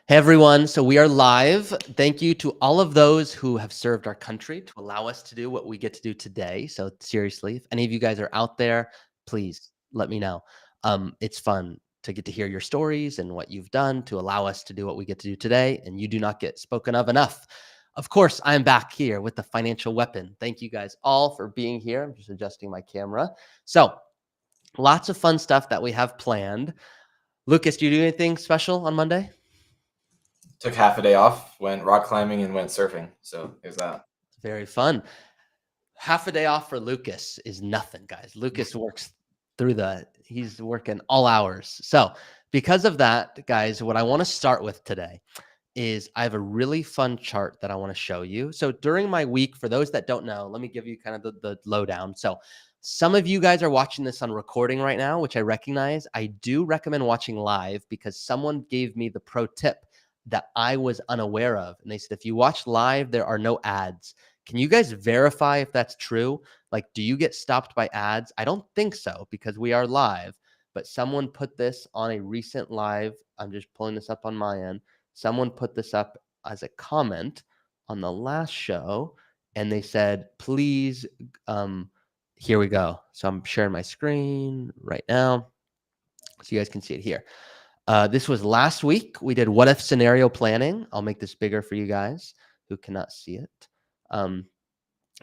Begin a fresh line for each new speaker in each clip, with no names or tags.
Hey everyone, so we are live. Thank you to all of those who have served our country to allow us to do what we get to do today. So seriously, if any of you guys are out there, please let me know. It's fun to get to hear your stories and what you've done to allow us to do what we get to do today, and you do not get spoken of enough. Of course, I'm back here with the financial weapon. Thank you guys all for being here. I'm just adjusting my camera. So lots of fun stuff that we have planned. Lucas, do you do anything special on Monday?
Took half a day off, went rock climbing and went surfing. So it was that.
Very fun. Half a day off for Lucas is nothing, guys. Lucas works he's working all hours. So because of that, guys, what I want to start with today is I have a really fun chart that I want to show you. So during my week, for those that don't know, let me give you kind of the lowdown. So some of you guys are watching this on recording right now, which I recognize. I do recommend watching live because someone gave me the pro tip that I was unaware of. And they said, if you watch live, there are no ads. Can you guys verify if that's true? Like, do you get stopped by ads? I don't think so because we are live, but someone put this on a recent live. I'm just pulling this up on my end. Someone put this up as a comment on the last show and they said, please, here we go. So I'm sharing my screen right now so you guys can see it here. This was last week. We did what if scenario planning. I'll make this bigger for you guys who cannot see it. And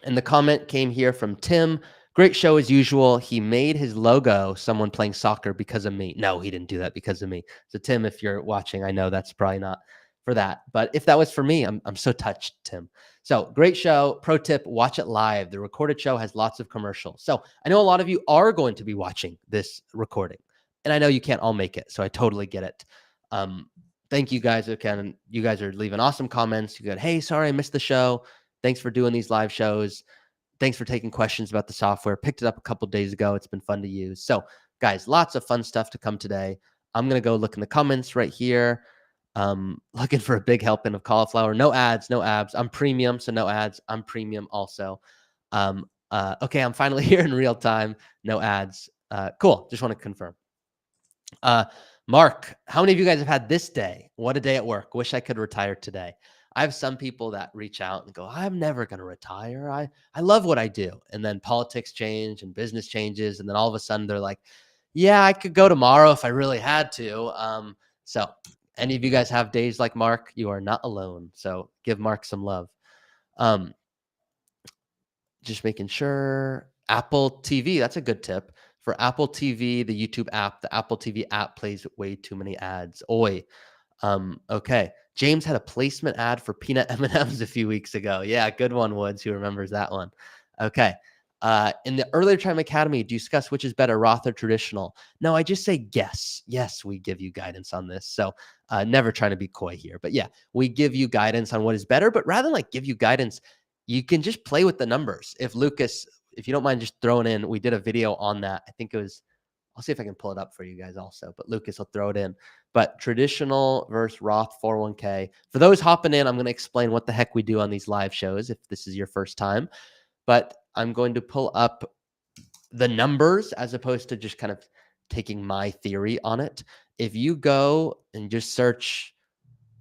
the comment came here from Tim. Great show as usual. He made his logo someone playing soccer because of me. No, he didn't do that because of me. So Tim, if you're watching, I know that's probably not for that. But if that was for me, I'm so touched, Tim. So great show. Pro tip, watch it live. The recorded show has lots of commercials. So I know a lot of you are going to be watching this recording. And I know you can't all make it. So I totally get it. Thank you guys again. You guys are leaving awesome comments. You go, hey, sorry, I missed the show. Thanks for doing these live shows. Thanks for taking questions about the software. Picked it up a couple days ago. It's been fun to use. So guys, lots of fun stuff to come today. I'm going to go look in the comments right here. Looking for a big helping of cauliflower. No ads, no abs. I'm premium, so no ads. I'm premium also. Okay, I'm finally here in real time. No ads. Cool. Just want to confirm. Mark, how many of you guys have had this day? What a day at work. Wish I could retire today. I have some people that reach out and go, I'm never going to retire. I love what I do. And then politics change and business changes. And then all of a sudden they're like, yeah, I could go tomorrow if I really had to. So any of you guys have days like Mark, you are not alone. So give Mark some love. Just making sure. Apple TV, that's a good tip. For Apple TV, the YouTube app, the Apple TV app plays way too many ads. Oi. Okay. James had a placement ad for peanut M&Ms a few weeks ago. Yeah, good one, Woods. Who remembers that one? Okay. In the Early Retirement Academy, do you discuss which is better, Roth or traditional? No, I just say guess. Yes, we give you guidance on this. So never trying to be coy here. But yeah, we give you guidance on what is better. But rather than like give you guidance, you can just play with the numbers. If you don't mind just throwing in, we did a video on that. I think it was, I'll see if I can pull it up for you guys also, but Lucas will throw it in. But traditional versus Roth 401k. For those hopping in, I'm going to explain what the heck we do on these live shows if this is your first time. But I'm going to pull up the numbers as opposed to just kind of taking my theory on it. If you go and just search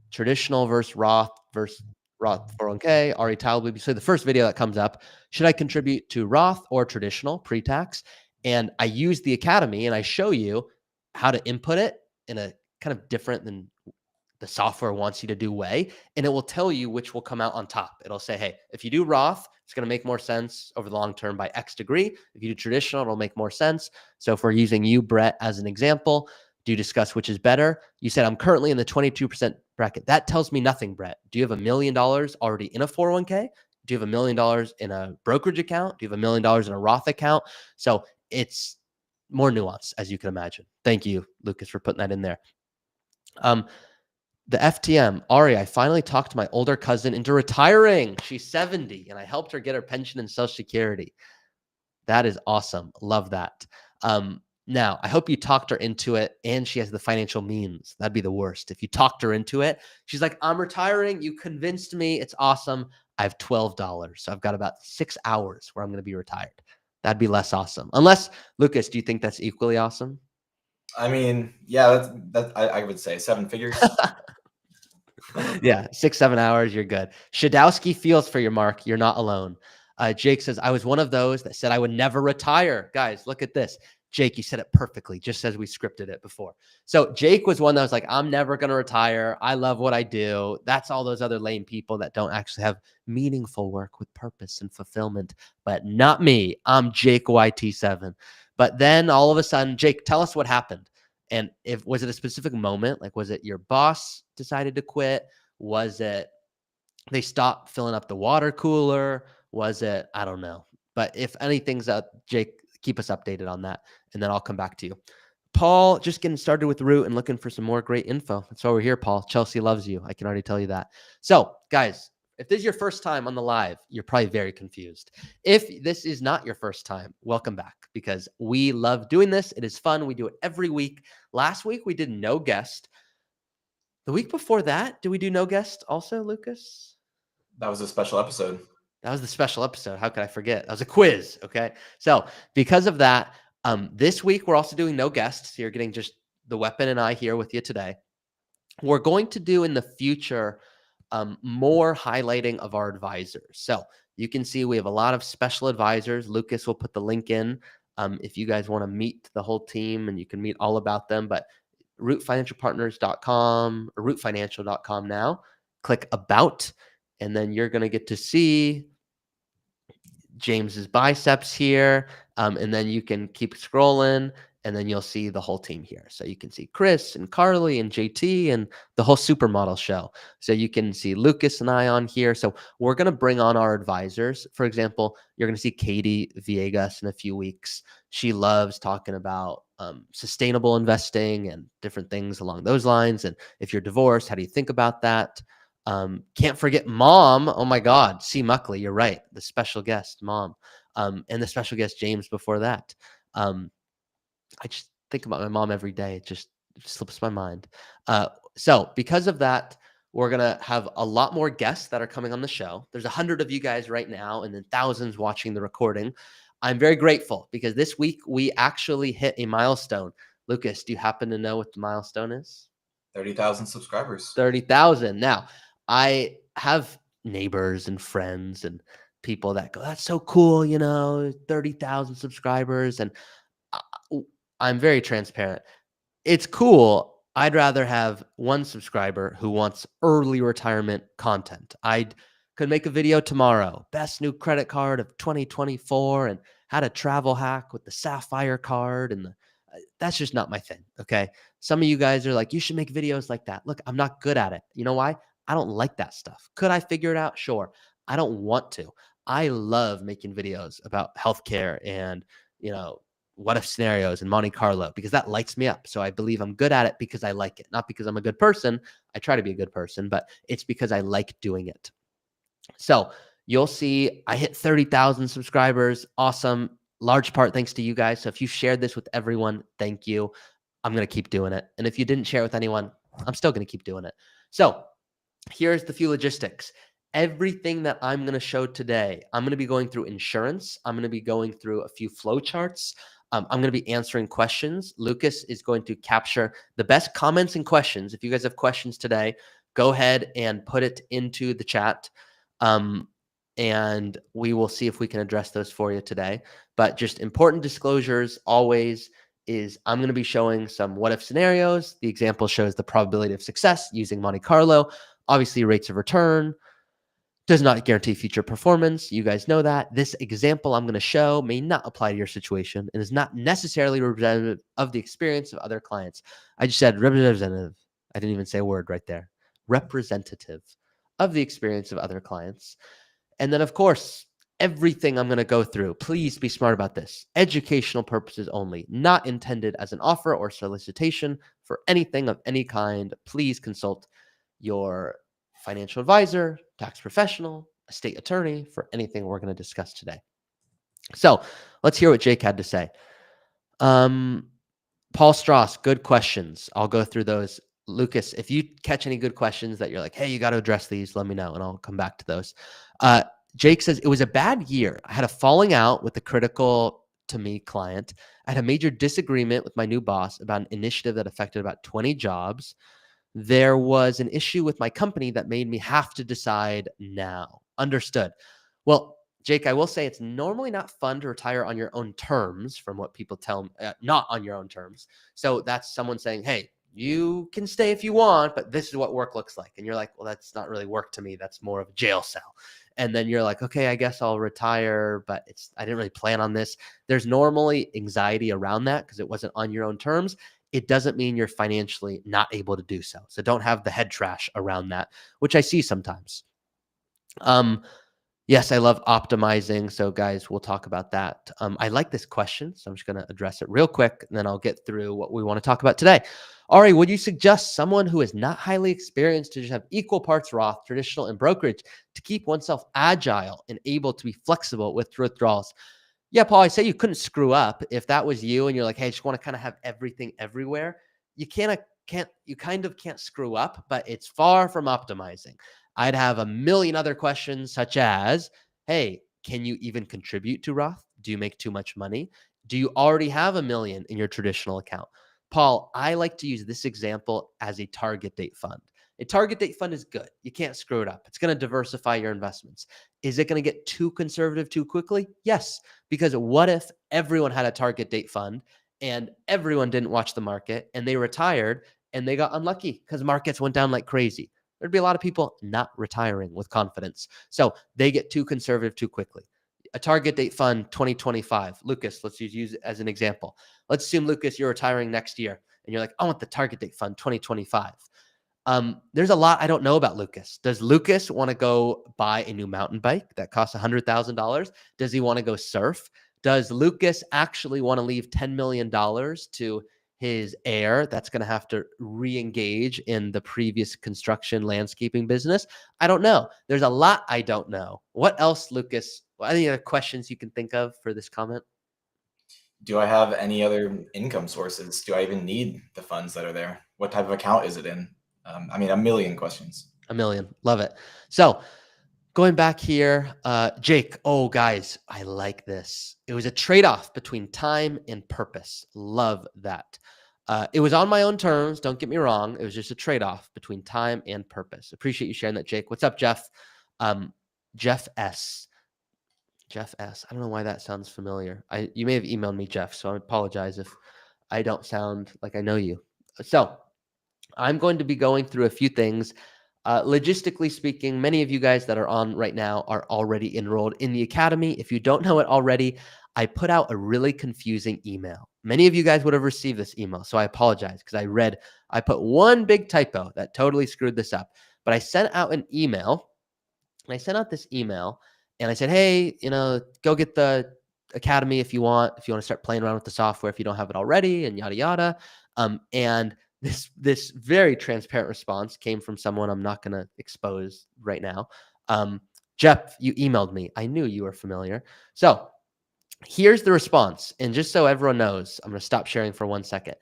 traditional versus Roth 401k, Ari Taublieb. So the first video that comes up, should I contribute to Roth or traditional pre-tax? And I use the Academy and I show you how to input it in a kind of different than the software wants you to do way. And it will tell you which will come out on top. It'll say, hey, if you do Roth, it's going to make more sense over the long term by X degree. If you do traditional, it'll make more sense. So if we're using you, Brett, as an example, do you discuss which is better? You said, I'm currently in the 22% bracket. That tells me nothing, Brett. Do you have $1 million already in a 401k? Do you have $1 million in a brokerage account? Do you have $1 million in a Roth account? So it's more nuanced, as you can imagine. Thank you, Lucas, for putting that in there. The FTM, Ari, I finally talked to my older cousin into retiring. She's 70, and I helped her get her pension and Social Security. That is awesome. Love that. Now, I hope you talked her into it and she has the financial means. That'd be the worst. If you talked her into it, she's like, I'm retiring. You convinced me. It's awesome. I have $12. So I've got about 6 hours where I'm going to be retired. That'd be less awesome. Unless, Lucas, do you think that's equally awesome?
I mean, yeah, I would say 7 figures.
Yeah, 6-7 hours, you're good. Shadowski feels for your Mark. You're not alone. Jake says, I was one of those that said I would never retire. Guys, look at this. Jake, you said it perfectly, just as we scripted it before. So Jake was one that was like, I'm never going to retire. I love what I do. That's all those other lame people that don't actually have meaningful work with purpose and fulfillment, but not me. I'm Jake YT7. But then all of a sudden, Jake, tell us what happened. And was it a specific moment? Like, was it your boss decided to quit? Was it they stopped filling up the water cooler? Was it, I don't know. But if anything's up, Jake, keep us updated on that. And then I'll come back to you. Paul, just getting started with Root and looking for some more great info. That's why we're here, Paul. Chelsea loves you. I can already tell you that. So, guys, if this is your first time on the live, you're probably very confused. If this is not your first time, welcome back, because we love doing this. It is fun. We do it every week. Last week, we did no guest. The week before that, did we do no guest also, Lucas?
That was a special episode.
That was the special episode. How could I forget? That was a quiz. Okay. So because of that, this week we're also doing no guests. You're getting just the weapon and I here with you today. We're going to do in the future more highlighting of our advisors. So you can see we have a lot of special advisors. Lucas will put the link in if you guys want to meet the whole team, and you can meet all about them. But rootfinancialpartners.com or rootfinancial.com now. Click about, and then you're going to get to see James's biceps here. And then you can keep scrolling, and then you'll see the whole team here. So you can see Chris and Carly and JT and the whole supermodel show. So you can see Lucas and I on here. So we're going to bring on our advisors. For example, you're going to see Katie Villegas in a few weeks. She loves talking about sustainable investing and different things along those lines. And if you're divorced, how do you think about that? Can't forget Mom. Oh my God. C. Muckley. You're right. The special guest, Mom. And the special guest, James, before that. I just think about my mom every day. It just slips my mind. So because of that, we're going to have a lot more guests that are coming on the show. There's 100 of you guys right now, and then thousands watching the recording. I'm very grateful because this week we actually hit a milestone. Lucas, do you happen to know what the milestone is?
30,000 subscribers.
30,000. Now, I have neighbors and friends and people that go, that's so cool, 30,000 subscribers. And I'm very transparent. It's cool. I'd rather have one subscriber who wants early retirement content. I could make a video tomorrow, best new credit card of 2024 and how to travel hack with the Sapphire card. And that's just not my thing. Okay. Some of you guys are like, you should make videos like that. Look, I'm not good at it. You know why? I don't like that stuff. Could I figure it out? Sure. I don't want to. I love making videos about healthcare and, what if scenarios and Monte Carlo, because that lights me up. So I believe I'm good at it because I like it, not because I'm a good person. I try to be a good person, but it's because I like doing it. So you'll see I hit 30,000 subscribers. Awesome. Large part thanks to you guys. So if you shared this with everyone, thank you. I'm going to keep doing it. And if you didn't share it with anyone, I'm still going to keep doing it. So here's the few logistics. Everything that I'm going to show today, I'm going to be going through insurance. I'm going to be going through a few flow charts. I'm going to be answering questions. Lucas is going to capture the best comments and questions. If you guys have questions today, go ahead and put it into the chat. And we will see if we can address those for you today. But just important disclosures always is I'm going to be showing some what if scenarios. The example shows the probability of success using Monte Carlo. Obviously, rates of return does not guarantee future performance. You guys know that. This example I'm going to show may not apply to your situation and is not necessarily representative of the experience of other clients. I just said representative. I didn't even say a word right there. Representative of the experience of other clients. And then, of course, everything I'm going to go through, please be smart about this. Educational purposes only, not intended as an offer or solicitation for anything of any kind. Please consult your financial advisor, tax professional, estate attorney for anything we're going to discuss today. So let's hear what Jake had to say. Paul Strauss, good questions. I'll go through those. Lucas, if you catch any good questions that you're like, hey, you got to address these, let me know, and I'll come back to those. Jake says, it was a bad year. I had a falling out with a critical to me client. I had a major disagreement with my new boss about an initiative that affected about 20 jobs. There was an issue with my company that made me have to decide now. Understood. Well, Jake, I will say it's normally not fun to retire on your own terms from what people tell me, not on your own terms. So that's someone saying, hey, you can stay if you want, but this is what work looks like. And you're like, well, that's not really work to me. That's more of a jail cell. And then you're like, okay, I guess I'll retire, but I didn't really plan on this. There's normally anxiety around that because it wasn't on your own terms. It doesn't mean you're financially not able to do so. So don't have the head trash around that, which I see sometimes. Yes, I love optimizing. So guys, we'll talk about that. I like this question, so I'm just going to address it real quick, and then I'll get through what we want to talk about today. Ari, would you suggest someone who is not highly experienced to just have equal parts Roth, traditional, and brokerage to keep oneself agile and able to be flexible with withdrawals? Yeah, Paul, I say you couldn't screw up. If that was you and you're like, hey, I just want to kind of have everything everywhere, you kind of can't screw up, but it's far from optimizing. I'd have a million other questions such as, hey, can you even contribute to Roth? Do you make too much money? Do you already have $1 million in your traditional account? Paul, I like to use this example as a target date fund. A target date fund is good. You can't screw it up. It's going to diversify your investments. Is it going to get too conservative too quickly? Yes, because what if everyone had a target date fund and everyone didn't watch the market and they retired and they got unlucky because markets went down like crazy? There'd be a lot of people not retiring with confidence. So they get too conservative too quickly. A target date fund 2025. Lucas, let's use it as an example. Let's assume, Lucas, you're retiring next year and you're like, I want the target date fund 2025. There's a lot I don't know about Lucas. Does Lucas want to go buy a new mountain bike that costs $100,000? Does he want to go surf? Does Lucas actually want to leave $10 million to his heir that's going to have to re-engage in the previous construction landscaping business? I don't know. There's a lot I don't know. What else, Lucas? Any other questions you can think of for this comment?
Do I have any other income sources? Do I even need the funds that are there? What type of account is it in? I mean, a million questions.
A million. Love it. So going back here, Jake, oh, guys, I like this. It was a trade-off between time and purpose. Love that. It was on my own terms. Don't get me wrong. It was just a trade-off between time and purpose. Appreciate you sharing that, Jake. What's up, Jeff? Jeff S. Jeff S. I don't know why that sounds familiar. You may have emailed me, Jeff, so I apologize if I don't sound like I know you. So I'm going to be going through a few things. Logistically speaking, many of you guys that are on right now are already enrolled in the academy. If you don't know it already, I put out a really confusing email. Many of you guys would have received this email, so I apologize because I put one big typo that totally screwed this up. But I sent out an email, and I sent out this email, and I said, hey, go get the academy if you want to start playing around with the software if you don't have it already, and yada yada. And this very transparent response came from someone I'm not going to expose right now. Jeff, you emailed me. I knew you were familiar. So here's the response. And just so everyone knows, I'm going to stop sharing for 1 second.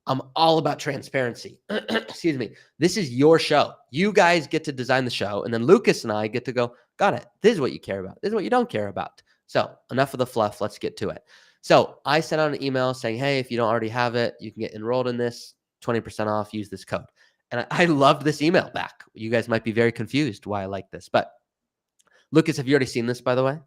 I'm all about transparency. Excuse me. This is your show. You guys get to design the show. And then Lucas and I get to go, got it. This is what you care about. This is what you don't care about. So enough of the fluff. Let's get to it. So I sent out an email saying, hey, if you don't already have it, you can get enrolled in this. 20% off, use this code. And I loved this email back. You guys might be very confused why I like this. But Lucas, have you already seen this, by the way?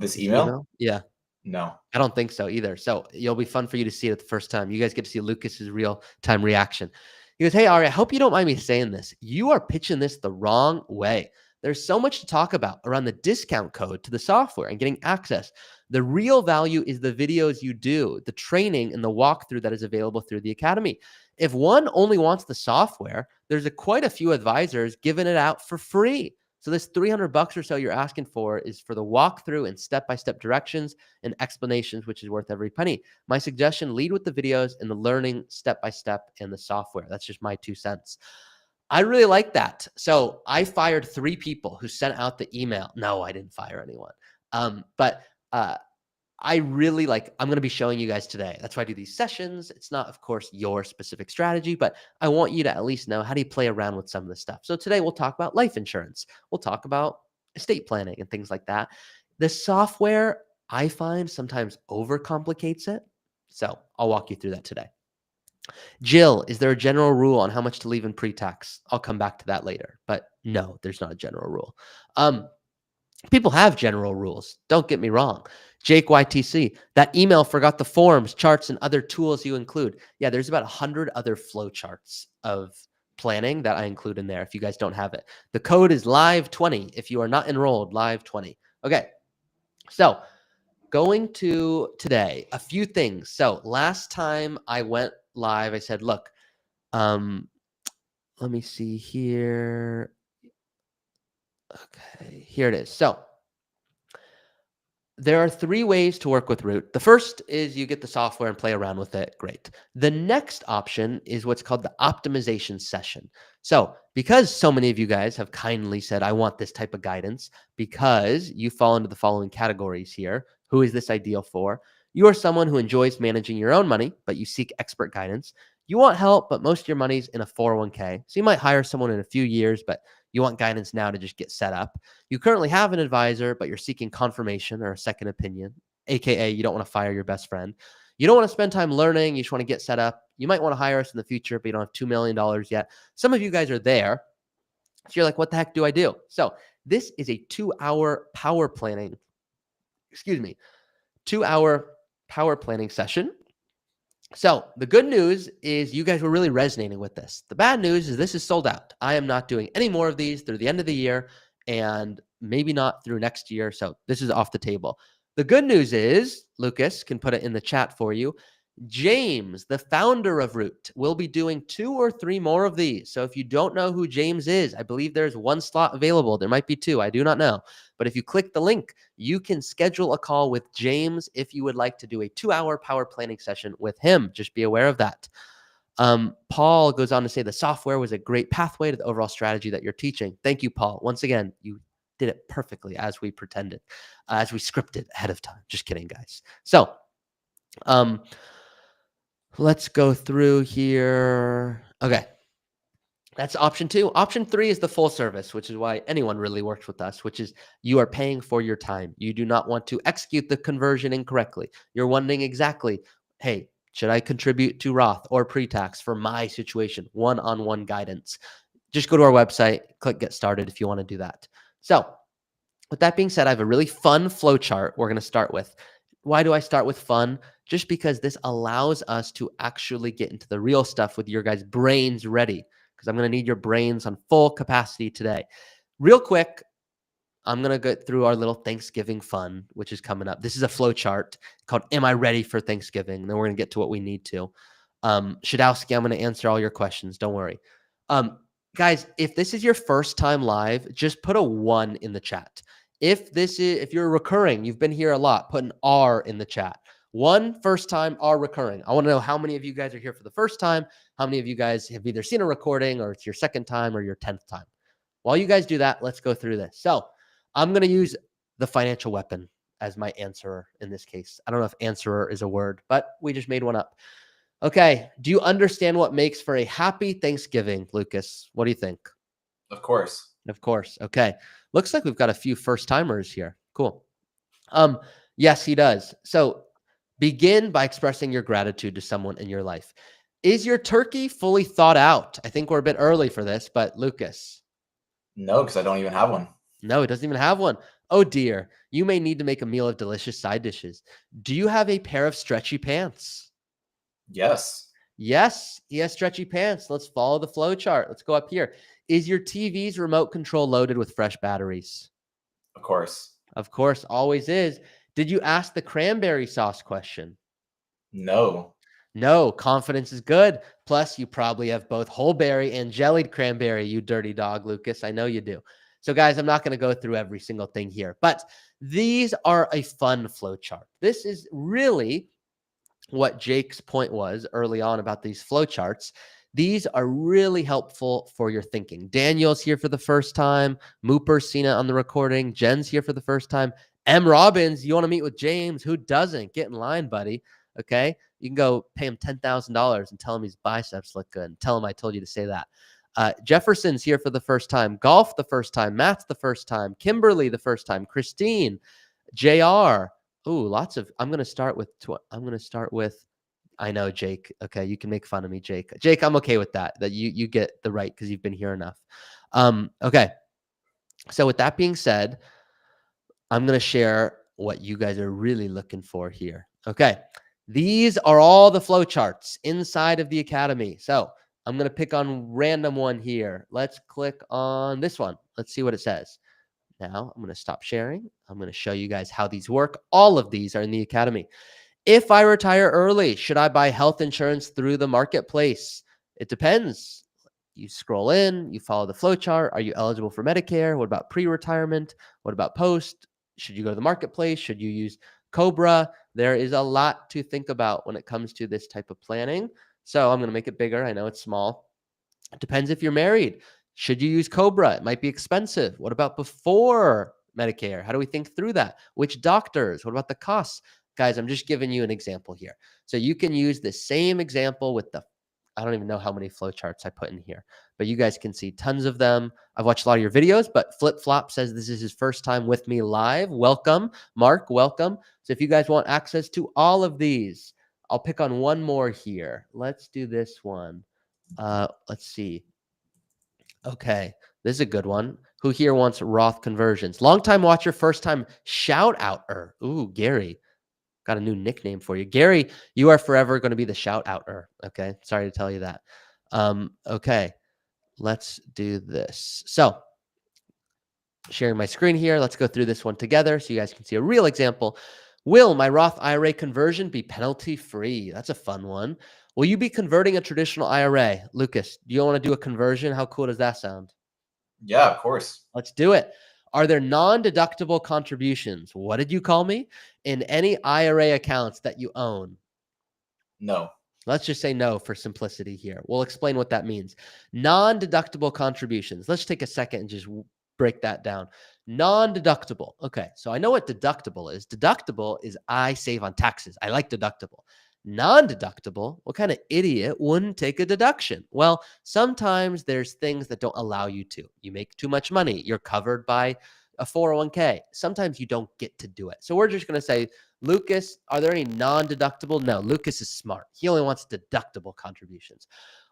This email?
Yeah.
No.
I don't think so either. So it'll be fun for you to see it the first time. You guys get to see Lucas's real-time reaction. He goes, hey, Ari, I hope you don't mind me saying this. You are pitching this the wrong way. There's so much to talk about around the discount code to the software and getting access. The real value is the videos you do, the training and the walkthrough that is available through the academy. If one only wants the software, there's quite a few advisors giving it out for free. So this $300 or so you're asking for is for the walkthrough and step-by-step directions and explanations, which is worth every penny. My suggestion, lead with the videos and the learning step-by-step and the software. That's just my 2 cents. I really like that. So I fired 3 people who sent out the email. No, I didn't fire anyone. But I really I'm going to be showing you guys today. That's why I do these sessions. It's not, of course, your specific strategy, but I want you to at least know how do you play around with some of this stuff. So today we'll talk about life insurance. We'll talk about estate planning and things like that. The software, I find, sometimes overcomplicates it. So I'll walk you through that today. Jill, is there a general rule on how much to leave in pre-tax? I'll come back to that later, but no, there's not a general rule. People have general rules. Don't get me wrong. Jake YTC, that email forgot the forms, charts, and other tools you include. Yeah, there's about 100 other flow charts of planning that I include in there if you guys don't have it. The code is live20 if you are not enrolled, live20. Okay, so going to today, a few things. So last time I went live, I said, look, let me see here. Okay, here it is. So there are 3 ways to work with Root. The first is you get the software and play around with it. Great. The next option is what's called the optimization session. So because so many of you guys have kindly said, I want this type of guidance, because you fall into the following categories here. Who is this ideal for? You are someone who enjoys managing your own money, but you seek expert guidance. You want help, but most of your money's in a 401k. So you might hire someone in a few years, but you want guidance now to just get set up. You currently have an advisor, but you're seeking confirmation or a second opinion, AKA you don't want to fire your best friend. You don't want to spend time learning. You just want to get set up. You might want to hire us in the future, but you don't have $2 million yet. Some of you guys are there. So you're like, what the heck do I do? So this is a 2-hour power planning, 2-hour power planning session. So the good news is you guys were really resonating with this. The bad news is this is sold out. I am not doing any more of these through the end of the year and maybe not through next year. So this is off the table. The good news is, Lucas can put it in the chat for you, James, the founder of Root, will be doing 2 or 3 more of these. So if you don't know who James is, I believe there's 1 slot available. There might be 2. I do not know. But if you click the link, you can schedule a call with James if you would like to do a 2-hour power planning session with him. Just be aware of that. Paul goes on to say the software was a great pathway to the overall strategy that you're teaching. Thank you, Paul. Once again, you did it perfectly as we pretended, as we scripted ahead of time. Just kidding, guys. So, let's go through here. Okay. That's option 2. Option 3 is the full service, which is why anyone really works with us, which is you are paying for your time. You do not want to execute the conversion incorrectly. You're wondering exactly, hey, should I contribute to Roth or pre-tax for my situation? One-on-one guidance. Just go to our website, click get started if you want to do that. So with that being said, I have a really fun flow chart we're going to start with. Why do I start with fun? Just because this allows us to actually get into the real stuff with your guys' brains ready, because I'm going to need your brains on full capacity today. Real quick, I'm going to go through our little Thanksgiving fun, which is coming up. This is a flow chart called Am I Ready for Thanksgiving? And then we're going to get to what we need to. Shadowski, I'm going to answer all your questions. Don't worry. Guys, if this is your first time live, just put a 1 in the chat. If you're recurring, you've been here a lot, put an R in the chat. 1 first time, R recurring. I want to know how many of you guys are here for the first time. How many of you guys have either seen a recording or it's your second time or your 10th time? While you guys do that, let's go through this. So I'm going to use the financial weapon as my answerer in this case. I don't know if answerer is a word, but we just made one up. Okay. Do you understand what makes for a happy Thanksgiving, Lucas? What do you think?
Of course.
Of course. Okay. Looks like we've got a few first timers here. Cool. Yes, he does. So begin by expressing your gratitude to someone in your life. Is your turkey fully thought out? I think we're a bit early for this, but Lucas.
No, because I don't even have one.
No, it doesn't even have one. Oh dear. You may need to make a meal of delicious side dishes. Do you have a pair of stretchy pants?
Yes.
Yes, he has stretchy pants. Let's follow the flow chart. Let's go up here. Is your TV's remote control loaded with fresh batteries?
Of course.
Of course, always is. Did you ask the cranberry sauce question?
No.
No, confidence is good. Plus, you probably have both whole berry and jellied cranberry, you dirty dog, Lucas. I know you do. So, guys, I'm not going to go through every single thing here, but these are a fun flow chart. This is really what Jake's point was early on about these flow charts. These are really helpful for your thinking. Daniel's here for the first time. Mooper's seen it on the recording. Jen's here for the first time. M. Robbins, you want to meet with James? Who doesn't? Get in line, buddy. Okay? You can go pay him $10,000 and tell him his biceps look good. And tell him I told you to say that. Jefferson's here for the first time. Golf the first time. Matt's the first time. Kimberly the first time. Christine. JR. Ooh, lots of. I'm going to start with I know, Jake. Okay, you can make fun of me, Jake. Jake, I'm okay with that. That you get the right because you've been here enough. Okay. So with that being said, I'm going to share what you guys are really looking for here. Okay. These are all the flow charts inside of the Academy. So I'm going to pick on random one here. Let's click on this one. Let's see what it says. Now I'm going to stop sharing. I'm going to show you guys how these work. All of these are in the Academy. If I retire early, should I buy health insurance through the marketplace? It depends. You scroll in, you follow the flow chart. Are you eligible for Medicare? What about pre-retirement? What about post? Should you go to the marketplace? Should you use Cobra? There is a lot to think about when it comes to this type of planning. So I'm going to make it bigger. I know it's small. It depends if you're married. Should you use Cobra? It might be expensive. What about before Medicare? How do we think through that? Which doctors? What about the costs? Guys, I'm just giving you an example here. So you can use the same example with the, I don't even know how many flowcharts I put in here, but you guys can see tons of them. I've watched a lot of your videos, but Flip Flop says this is his first time with me live. Welcome. Mark, welcome. So if you guys want access to all of these, I'll pick on one more here. Let's do this one. Let's see. Okay, this is a good one. Who here wants Roth conversions? Long-time watcher, first-time shout-outer. Ooh, Gary. Got a new nickname for you. Gary, you are forever going to be the shout-outer. Okay, sorry to tell you that. Okay, let's do this. So, sharing my screen here. Let's go through this one together so you guys can see a real example. Will my Roth IRA conversion be penalty-free? That's a fun one. Will you be converting a traditional IRA? Lucas, do you want to do a conversion? How cool does that sound?
Yeah, of course.
Let's do it. Are there non-deductible contributions? What did you call me? In any IRA accounts that you own?
No.
Let's just say no for simplicity here. We'll explain what that means. Non-deductible contributions. Let's take a second and just break that down. Non-deductible. Okay, so I know what deductible is. Deductible is I save on taxes. I like deductible. Non-deductible, what kind of idiot wouldn't take a deduction? Well, sometimes there's things that don't allow you to. You make too much money. You're covered by a 401k. Sometimes you don't get to do it. So we're just going to say, Lucas, are there any non-deductible? No, Lucas is smart. He only wants deductible contributions.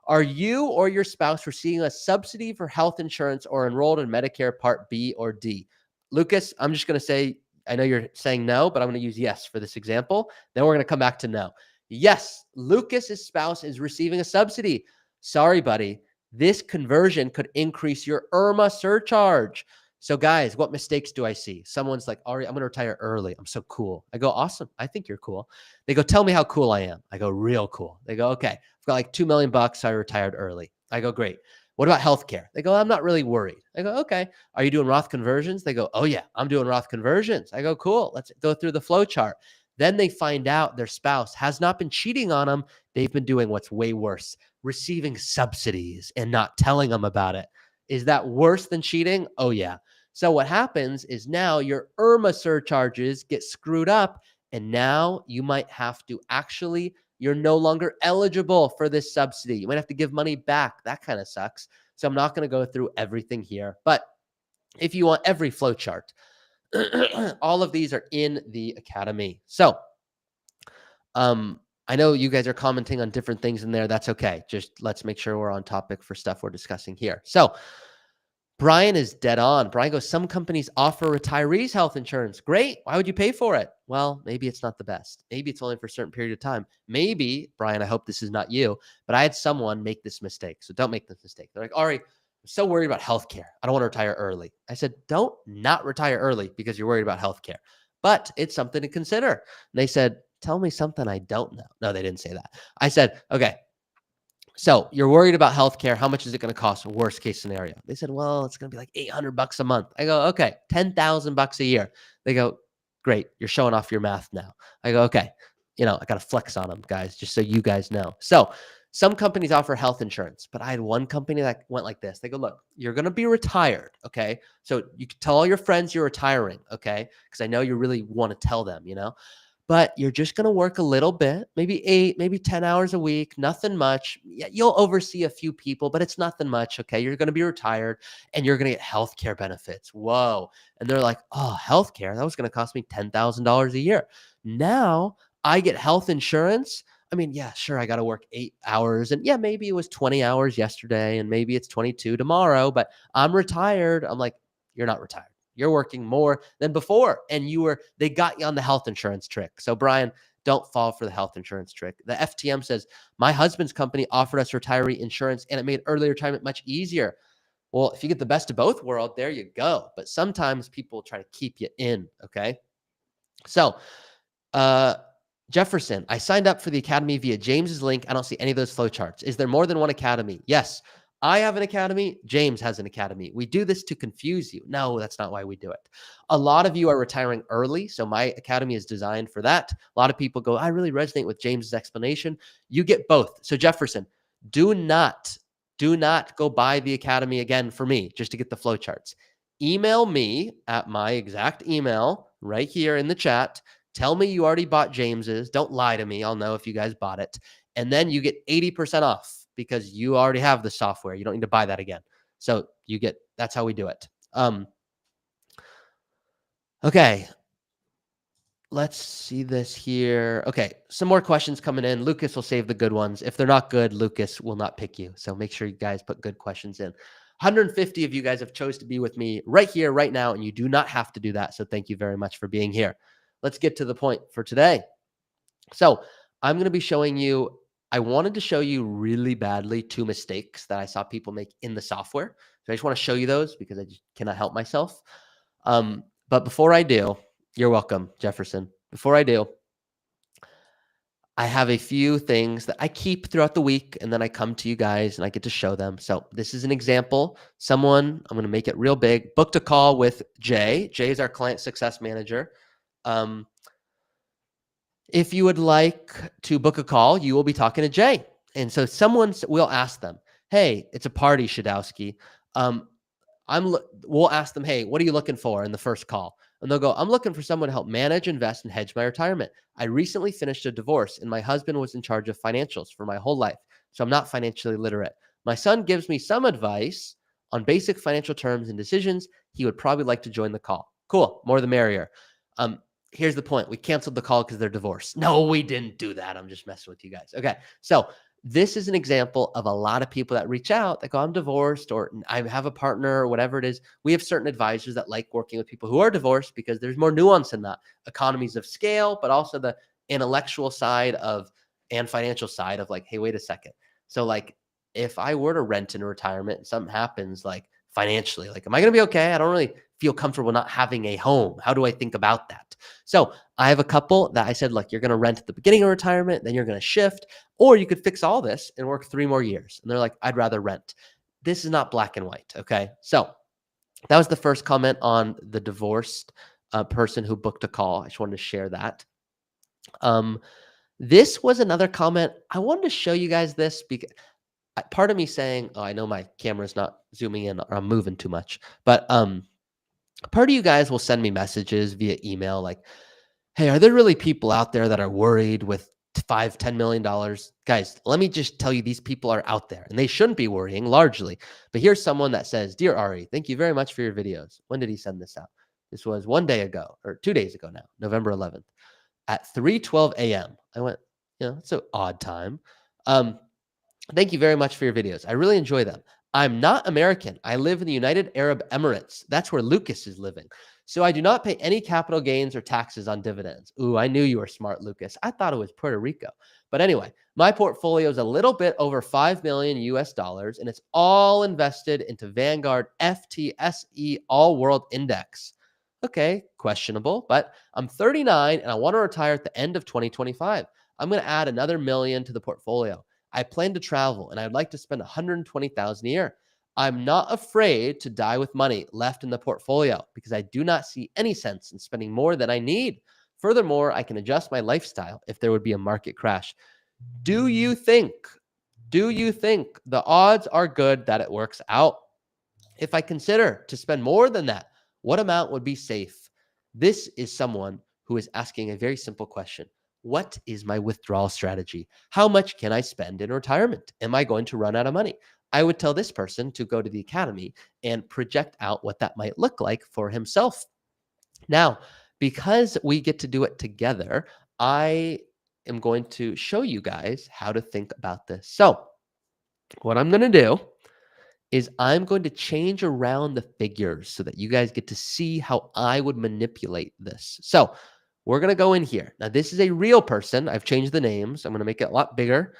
Are you or your spouse receiving a subsidy for health insurance or enrolled in Medicare Part B or D? Lucas, I'm just going to say, I know you're saying no, but I'm going to use yes for this example. Then we're going to come back to no. Yes, Lucas's spouse is receiving a subsidy. Sorry, buddy. This conversion could increase your IRMA surcharge. So guys, what mistakes do I see? Someone's like, Ari, I'm going to retire early. I'm so cool. I go, awesome. I think you're cool. They go, tell me how cool I am. I go, real cool. They go, okay, I've got like $2 million. So I retired early. I go, great. What about healthcare? They go, I'm not really worried. I go, okay. Are you doing Roth conversions? They go, oh yeah, I'm doing Roth conversions. I go, cool. Let's go through the flow chart. Then they find out their spouse has not been cheating on them. They've been doing what's way worse, receiving subsidies and not telling them about it. Is that worse than cheating? Oh yeah. So what happens is now your IRMA surcharges get screwed up, and now you might have to actually, you're no longer eligible for this subsidy. You might have to give money back. That kind of sucks. So I'm not going to go through everything here, but if you want every flow chart, all of these are in the Academy. So I know you guys are commenting on different things in there. That's okay. Just let's make sure we're on topic for stuff we're discussing here. So Brian is dead on. Brian goes, some companies offer retirees health insurance. Great. Why would you pay for it? Well, maybe it's not the best. Maybe it's only for a certain period of time. Maybe, Brian, I hope this is not you, but I had someone make this mistake. So don't make this mistake. They're like, Ari, I'm so worried about healthcare. I don't want to retire early. I said, don't not retire early because you're worried about healthcare, but it's something to consider. And they said, tell me something I don't know. No, they didn't say that. I said, okay, so you're worried about healthcare. How much is it going to cost? Worst case scenario. They said, well, it's going to be like $800 a month. I go, okay, $10,000 a year. They go, great. You're showing off your math now. I go, okay. I got to flex on them, guys, just so you guys know. So some companies offer health insurance, but I had one company that went like this. They go, look, you're going to be retired. Okay. So you can tell all your friends you're retiring. Okay. Because I know you really want to tell them, but you're just going to work a little bit, maybe 8, maybe 10 hours a week, nothing much. You'll oversee a few people, but it's nothing much. Okay. You're going to be retired and you're going to get healthcare benefits. Whoa. And they're like, oh, healthcare, that was going to cost me $10,000 a year. Now I get health insurance. I mean, yeah, sure, I got to work 8 hours, and yeah, maybe it was 20 hours yesterday and maybe it's 22 tomorrow, but I'm retired. I'm like, you're not retired. You're working more than before, and they got you on the health insurance trick. So Brian, don't fall for the health insurance trick. The FTM says, my husband's company offered us retiree insurance and it made early retirement much easier. Well, if you get the best of both worlds, there you go. But sometimes people try to keep you in. Okay. So, Jefferson, I signed up for the academy via James's link. I don't see any of those flowcharts. Is there more than one academy? Yes. I have an academy. James has an academy. We do this to confuse you. No, that's not why we do it. A lot of you are retiring early, so my academy is designed for that. A lot of people go, I really resonate with James's explanation. You get both. So Jefferson, do not go buy the academy again for me just to get the flowcharts. Email me at my exact email right here in the chat. Tell me you already bought James's. Don't lie to me. I'll know if you guys bought it. And then you get 80% off because you already have the software. You don't need to buy that again. So that's how we do it. Okay. Let's see this here. Okay. Some more questions coming in. Lucas will save the good ones. If they're not good, Lucas will not pick you. So make sure you guys put good questions in. 150 of you guys have chose to be with me right here, right now, and you do not have to do that. So thank you very much for being here. Let's get to the point for today. So I'm going to be showing you, I wanted to show you really badly 2 mistakes that I saw people make in the software. So I just want to show you those because I just cannot help myself. But before I do, you're welcome, Jefferson. Before I do, I have a few things that I keep throughout the week, and then I come to you guys and I get to show them. So this is an example. Someone, I'm going to make it real big, booked a call with Jay. Jay is our client success manager. If you would like to book a call, you will be talking to Jay. And so we'll ask them, hey, it's a party, Shadowski. We'll ask them, hey, what are you looking for in the first call? And they'll go, I'm looking for someone to help manage, invest, and hedge my retirement. I recently finished a divorce and my husband was in charge of financials for my whole life. So I'm not financially literate. My son gives me some advice on basic financial terms and decisions. He would probably like to join the call. Cool. More the merrier. Here's the point. We canceled the call because they're divorced. No, we didn't do that. I'm just messing with you guys. Okay. So this is an example of a lot of people that reach out that go, I'm divorced or I have a partner or whatever it is. We have certain advisors that like working with people who are divorced because there's more nuance in that. Economies of scale, but also the intellectual side and financial side of like, hey, wait a second. So like if I were to rent in a retirement and something happens like financially, like, am I going to be okay? I don't really feel comfortable not having a home. How do I think about that? So I have a couple that I said, look, you're going to rent at the beginning of retirement, then you're going to shift, or you could fix all this and work 3 more years. And they're like, I'd rather rent. This is not black and white. Okay. So that was the first comment on the divorced person who booked a call. I just wanted to share that. This was another comment. I wanted to show you guys this because part of me saying, oh, I know my camera's not zooming in or I'm moving too much, but part of you guys will send me messages via email like, hey, are there really people out there that are worried with $5-10 million? Guys, let me just tell you, these people are out there and they shouldn't be worrying largely. But here's someone that says, Dear Ari, thank you very much for your videos. When did he send this out? This was 1 day ago or 2 days ago now, November 11th at 3:12 a.m. I went, it's an odd time. Thank you very much for your videos. I really enjoy them. I'm not American. I live in the United Arab Emirates. That's where Lucas is living. So I do not pay any capital gains or taxes on dividends. Ooh, I knew you were smart, Lucas. I thought it was Puerto Rico. But anyway, my portfolio is a little bit over $5 million US, and it's all invested into Vanguard FTSE All World Index. Okay, questionable, but I'm 39 and I want to retire at the end of 2025. I'm going to add another $1 million to the portfolio. I plan to travel and I'd like to spend $120,000 a year. I'm not afraid to die with money left in the portfolio because I do not see any sense in spending more than I need. Furthermore, I can adjust my lifestyle if there would be a market crash. Do you think the odds are good that it works out? If I consider to spend more than that, what amount would be safe? This is someone who is asking a very simple question. What is my withdrawal strategy? How much can I spend in retirement? Am I going to run out of money? I would tell this person to go to the academy and project out what that might look like for himself. Now, because we get to do it together, I am going to show you guys how to think about this. So what I'm going to do is I'm going to change around the figures so that you guys get to see how I would manipulate this. So we're going to go in here. Now, this is a real person. I've changed the names. I'm going to make it a lot bigger.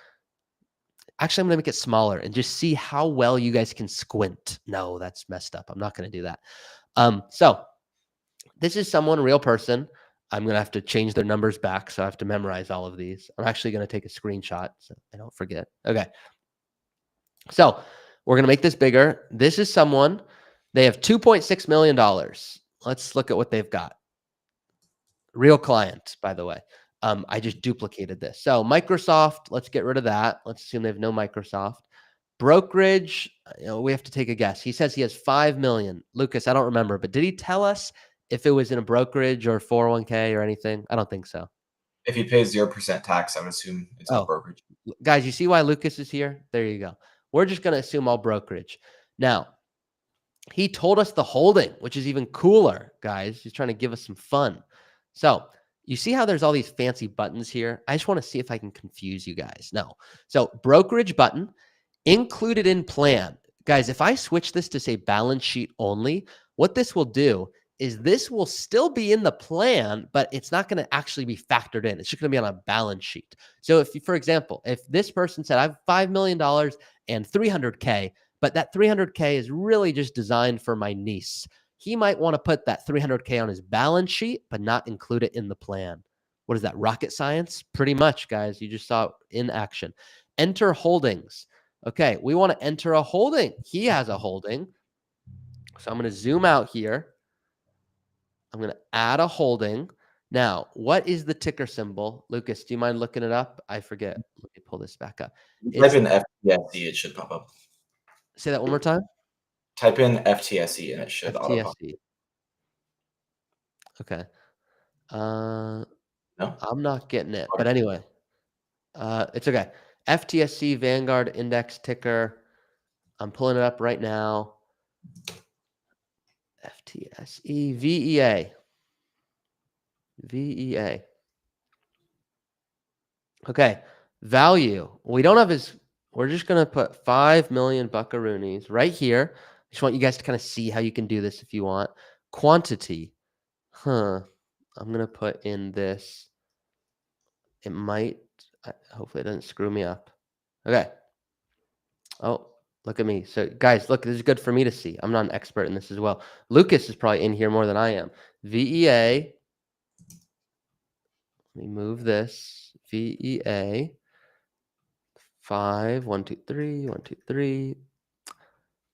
Actually, I'm going to make it smaller and just see how well you guys can squint. No, that's messed up. I'm not going to do that. So this is someone, real person. I'm going to have to change their numbers back, so I have to memorize all of these. I'm actually going to take a screenshot so I don't forget. Okay. So we're going to make this bigger. This is someone, they have $2.6 million. Let's look at what they've got. Real client, by the way. I just duplicated this. So Microsoft, let's get rid of that. Let's assume they have no Microsoft. Brokerage, we have to take a guess. He says he has 5 million. Lucas, I don't remember, but did he tell us if it was in a brokerage or 401k or anything? I don't think so.
If he pays 0% tax, I would assume it's all brokerage.
Guys, you see why Lucas is here? There you go. We're just going to assume all brokerage. Now, he told us the holding, which is even cooler, guys. He's trying to give us some fun. So you see how there's all these fancy buttons here? I just want to see if I can confuse you guys. No. So brokerage button included in plan. Guys, if I switch this to say balance sheet only, what this will do is this will still be in the plan, but it's not going to actually be factored in. It's just going to be on a balance sheet. So if, for example, if this person said, I have $5 million and 300K, but that 300K is really just designed for my niece, he might want to put that 300K on his balance sheet, but not include it in the plan. What is that? Rocket science? Pretty much, guys. You just saw it in action. Enter holdings. Okay, we want to enter a holding. He has a holding. So I'm going to zoom out here. I'm going to add a holding. Now, what is the ticker symbol? Lucas, do you mind looking it up? I forget. Let me pull this back up.
Type in FTSE, it should pop up.
Say that one more time.
Type in FTSE and it should auto pop.
Okay.
No?
I'm not getting it. But anyway, it's okay. FTSE Vanguard Index ticker. I'm pulling it up right now. FTSE VEA. VEA. Okay. Value. We don't have his. We're just going to put 5 million buckaroonies right here. I just want you guys to kind of see how you can do this if you want. Quantity. I'm going to put in this. It might. Hopefully it doesn't screw me up. Okay. Oh, look at me. So guys, look, this is good for me to see. I'm not an expert in this as well. Lucas is probably in here more than I am. VEA. Let me move this. VEA. 5, 1, 2, 3, 1, 2, 3.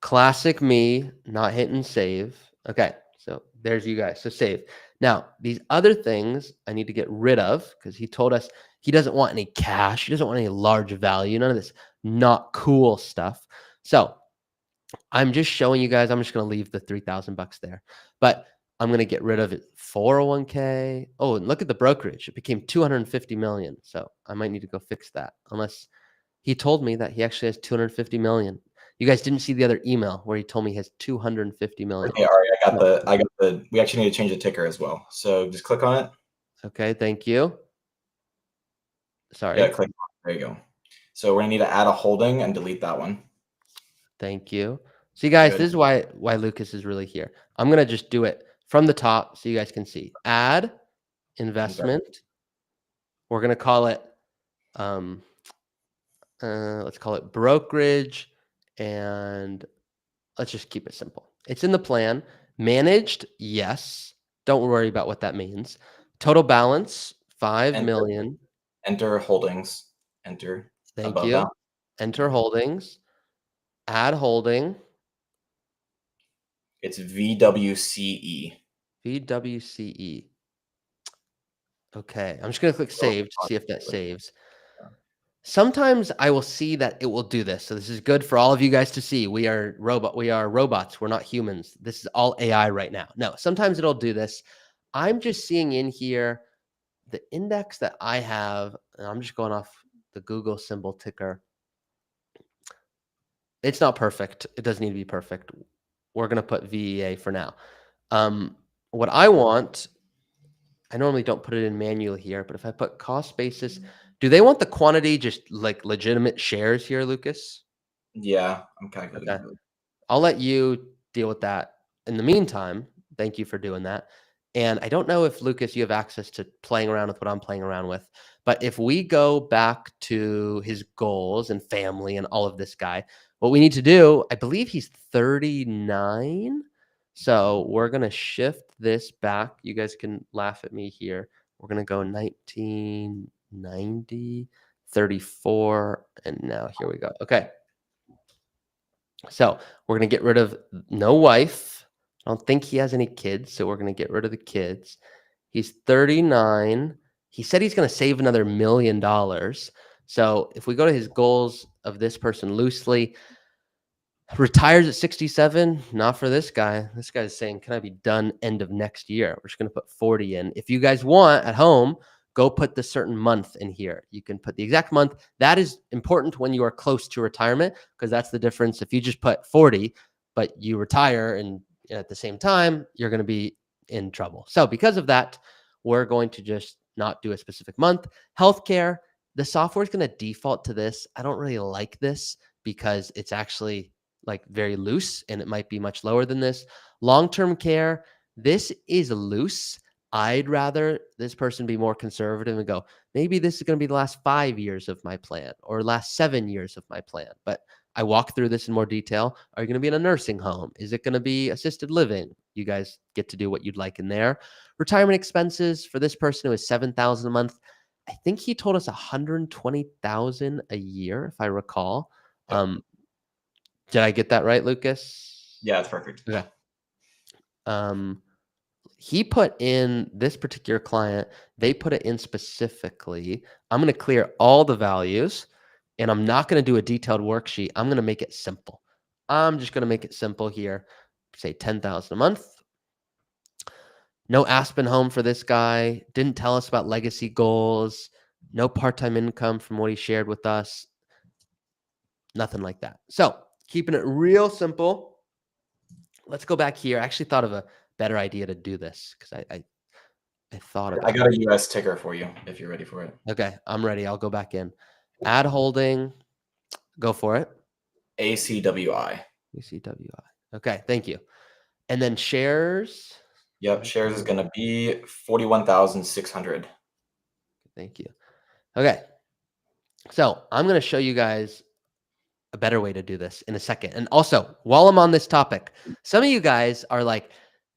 Classic me, not hitting save. Okay, so there's you guys. So save. Now, these other things I need to get rid of because he told us he doesn't want any cash. He doesn't want any large value. None of this not cool stuff. So I'm just showing you guys. I'm just going to leave the 3,000 bucks there. But I'm going to get rid of it. 401k. Oh, and look at the brokerage. It became 250 million. So I might need to go fix that unless he told me that he actually has 250 million. You guys didn't see the other email where he told me he has 250 million.
Okay, Ari, I got the, we actually need to change the ticker as well. So just click on it.
Okay, thank you. Sorry.
Yeah, click on it. There you go. So we're going to need to add a holding and delete that one.
Thank you. See, guys, this is why Lucas is really here. I'm going to just do it from the top so you guys can see. Add investment. We're going to call it, let's call it brokerage, and let's just keep it simple. It's in the plan. Managed, yes. Don't worry about what that means. Total balance, 5 million.
Enter holdings. Enter.
Thank you. That. Enter holdings. Add holding.
It's VWCE.
VWCE. Okay. I'm just going to click save to see if that saves. Sometimes I will see that it will do this. So this is good for all of you guys to see. We are robots. We're not humans. This is all AI right now. No, sometimes it'll do this. I'm just seeing in here the index that I have, and I'm just going off the Google symbol ticker. It's not perfect. It doesn't need to be perfect. We're going to put VEA for now. What I want, I normally don't put it in manual here, but if I put cost basis Do they want the quantity just like legitimate shares here, Lucas?
Yeah, I'm calculating.
Okay. I'll let you deal with that. In the meantime, thank you for doing that. And I don't know if Lucas, you have access to playing around with what I'm playing around with, but if we go back to his goals and family and all of this guy, what we need to do, I believe he's 39. So we're going to shift this back. You guys can laugh at me here. We're going to go 1990, 34, and now here we go. Okay. So we're going to get rid of no wife. I don't think he has any kids, so we're going to get rid of the kids. He's 39. He said he's going to save another $1 million. So if we go to his goals of this person loosely, retires at 67, not for this guy. This guy's saying, can I be done end of next year? We're just going to put 40 in. If you guys want at home, go put the certain month in here. You can put the exact month. That is important when you are close to retirement, because that's the difference. If you just put 40, but you retire and at the same time, you're going to be in trouble. So because of that, we're going to just not do a specific month. Healthcare, the software is going to default to this. I don't really like this because it's actually like very loose and it might be much lower than this. Long-term care, this is loose. I'd rather this person be more conservative and go, maybe this is going to be the last 5 years of my plan or last 7 years of my plan. But I walk through this in more detail. Are you going to be in a nursing home? Is it going to be assisted living? You guys get to do what you'd like in there. Retirement expenses for this person, it was $7,000 a month. I think he told us $120,000 a year, if I recall.
Yep.
Did I get that right, Lucas?
Yeah, that's perfect.
Okay. He put in this particular client, they put it in specifically. I'm going to clear all the values and I'm not going to do a detailed worksheet. I'm going to make it simple. I'm just going to make it simple here. Say 10,000 a month. No Aspen home for this guy. Didn't tell us about legacy goals. No part-time income from what he shared with us. Nothing like that. So keeping it real simple. Let's go back here. I actually thought of a better idea to do this because I thought about
I got a US ticker for you if you're ready for it.
Okay, I'm ready. I'll go back in. Add holding. Go for it.
ACWI.
ACWI. Okay, thank you. And then shares.
Yep, shares is going to be 41,600.
Thank you. Okay. So I'm going to show you guys a better way to do this in a second. And also, while I'm on this topic, some of you guys are like,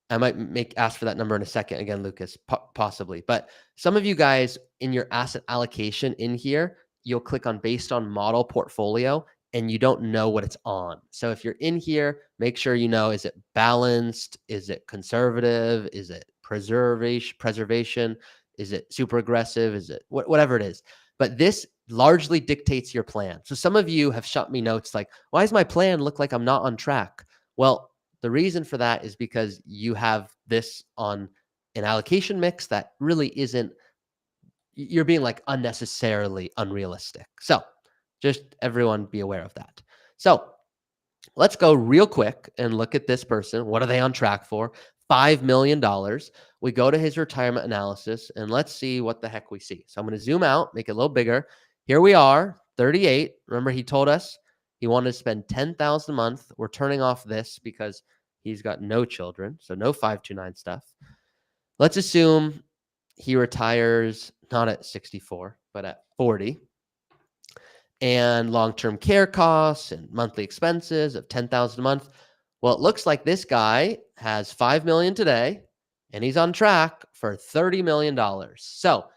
I might ask for that number in a second again, Lucas, possibly. But some of you guys in your asset allocation in here, you'll click on based on model portfolio and you don't know what it's on. So if you're in here, make sure you know, is it balanced? Is it conservative? Is it preservation? Is it super aggressive? Is it whatever it is? But this largely dictates your plan. So some of you have shot me notes like, why does my plan look like I'm not on track? Well, the reason for that is because you have this on an allocation mix that really isn't, you're being like unnecessarily unrealistic. So just everyone be aware of that. So let's go real quick and look at this person. What are they on track for? $5 million. We go to his retirement analysis and let's see what the heck we see. So I'm going to zoom out, make it a little bigger. Here we are, 38. Remember, he told us he wanted to spend $10,000 a month. We're turning off this because he's got no children, so no 529 stuff. Let's assume he retires not at 64, but at 40. And long-term care costs and monthly expenses of $10,000 a month. Well, it looks like this guy has $5 million today, and he's on track for $30 million. So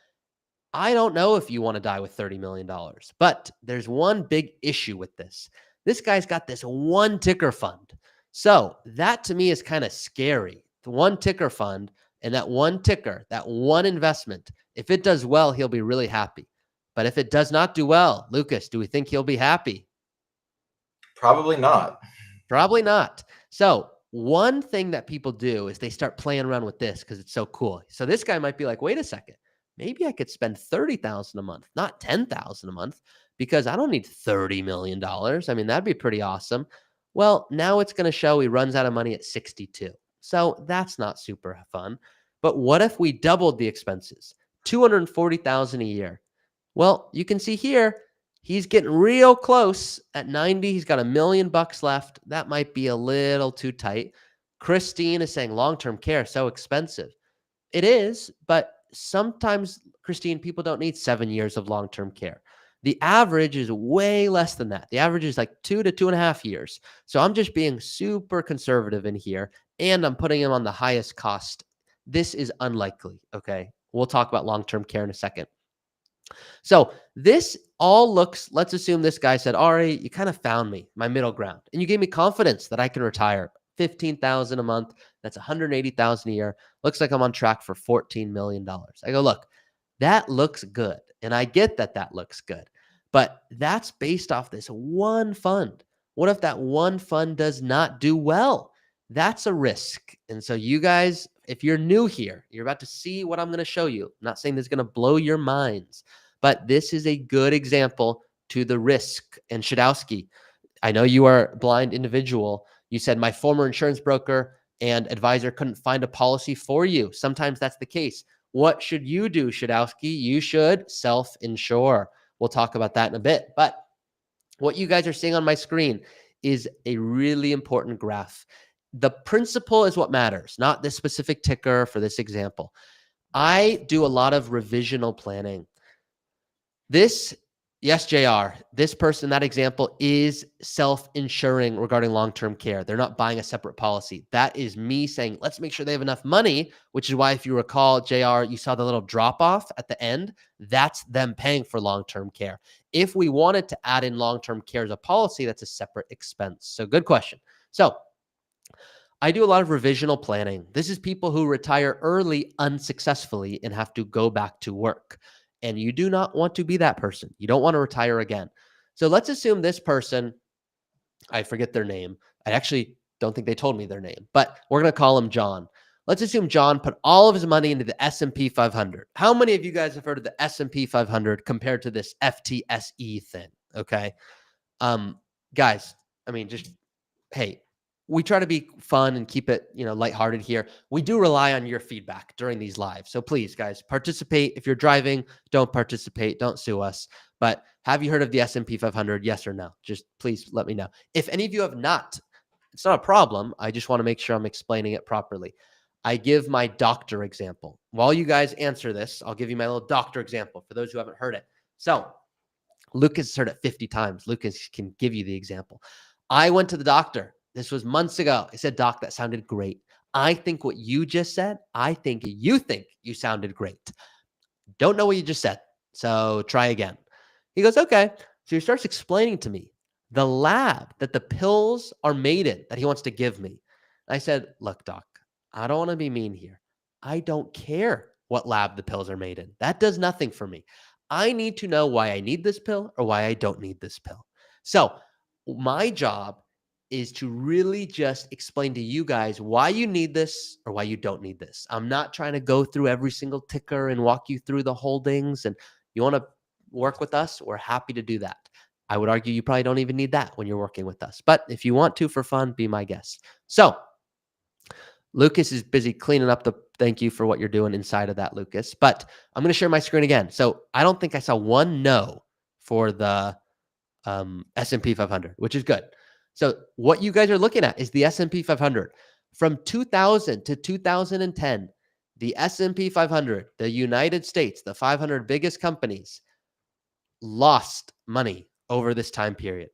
I don't know if you want to die with $30 million, but there's one big issue with this. This guy's got this one ticker fund. So that to me is kind of scary. The one ticker fund and that one ticker, that one investment, if it does well, he'll be really happy. But if it does not do well, Lucas, do we think he'll be happy?
Probably not.
Probably not. So one thing that people do is they start playing around with this because it's so cool. So this guy might be like, wait a second, maybe I could spend $30,000 a month, not $10,000 a month, because I don't need $30 million. I mean, that'd be pretty awesome. Well, now it's going to show he runs out of money at 62. So that's not super fun. But what if we doubled the expenses? $240,000 a year. Well, you can see here, he's getting real close at 90. He's got $1 million left. That might be a little too tight. Christine is saying long-term care, so expensive. It is, but sometimes, Christine, people don't need 7 years of long-term care. The average is way less than that. The average is like 2 to 2.5 years. So I'm just being super conservative in here, and I'm putting him on the highest cost. This is unlikely, okay? We'll talk about long-term care in a second. So this all looks, let's assume this guy said, Ari, you kind of found me, my middle ground, and you gave me confidence that I can retire. 15,000 a month, that's 180,000 a year. Looks like I'm on track for $14 million. I go, look, that looks good. And I get that that looks good, but that's based off this one fund. What if that one fund does not do well? That's a risk. And so you guys, if you're new here, you're about to see what I'm going to show you. I'm not saying this is going to blow your minds, but this is a good example to the risk. And Shadowski, I know you are a blind individual. You said my former insurance broker and advisor couldn't find a policy for you. Sometimes that's the case. What should you do, Shadowski? You should self-insure. We'll talk about that in a bit. But what you guys are seeing on my screen is a really important graph. The principle is what matters, not this specific ticker for this example. I do a lot of revisional planning. This, yes, JR, this person, that example is self-insuring regarding long-term care. They're not buying a separate policy. That is me saying, let's make sure they have enough money, which is why if you recall, JR, you saw the little drop-off at the end. That's them paying for long-term care. If we wanted to add in long-term care as a policy, that's a separate expense. So good question. So I do a lot of revisional planning. This is people who retire early unsuccessfully and have to go back to work. And you do not want to be that person. You don't want to retire again. So let's assume this person, I forget their name. I actually don't think they told me their name, but we're going to call him John. Let's assume John put all of his money into the S&P 500. How many of you guys have heard of the S&P 500 compared to this FTSE thing? Okay. Guys, I mean, just, hey, we try to be fun and keep it, lighthearted here. We do rely on your feedback during these lives. So please, guys, participate. If you're driving, don't participate. Don't sue us. But have you heard of the S&P 500? Yes or no? Just please let me know. If any of you have not, it's not a problem. I just want to make sure I'm explaining it properly. I give my doctor example. While you guys answer this, I'll give you my little doctor example for those who haven't heard it. So Lucas has heard it 50 times. Lucas can give you the example. I went to the doctor. This was months ago. I said, Doc, that sounded great. I think what you just said, I think you sounded great. Don't know what you just said. So try again. He goes, okay. So he starts explaining to me the lab that the pills are made in that he wants to give me. I said, look, Doc, I don't want to be mean here. I don't care what lab the pills are made in. That does nothing for me. I need to know why I need this pill or why I don't need this pill. So my job is to really just explain to you guys why you need this or why you don't need this. I'm not trying to go through every single ticker and walk you through the holdings. And you want to work with us, we're happy to do that. I would argue you probably don't even need that when you're working with us. But if you want to for fun, be my guest. So Lucas is busy cleaning up thank you for what you're doing inside of that, Lucas. But I'm going to share my screen again. So I don't think I saw one no for the S&P 500, which is good. So what you guys are looking at is the S&P 500. From 2000 to 2010, the S&P 500, the United States, the 500 biggest companies, lost money over this time period.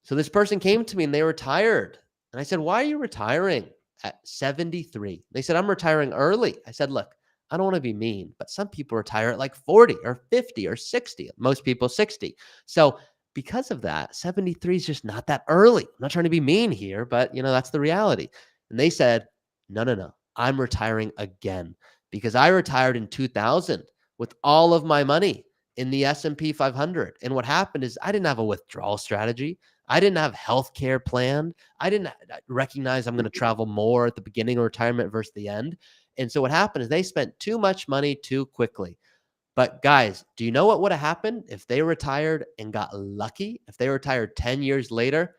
So this person came to me and they retired. And I said, why are you retiring at 73? They said, I'm retiring early. I said, look, I don't want to be mean, but some people retire at like 40 or 50 or 60. Most people 60. So because of that, 73 is just not that early. I'm not trying to be mean here, but that's the reality. And they said, no, I'm retiring again because I retired in 2000 with all of my money in the S&P 500. And what happened is I didn't have a withdrawal strategy. I didn't have healthcare planned. I didn't recognize I'm going to travel more at the beginning of retirement versus the end. And so what happened is they spent too much money too quickly. But guys, do you know what would have happened if they retired and got lucky? If they retired 10 years later,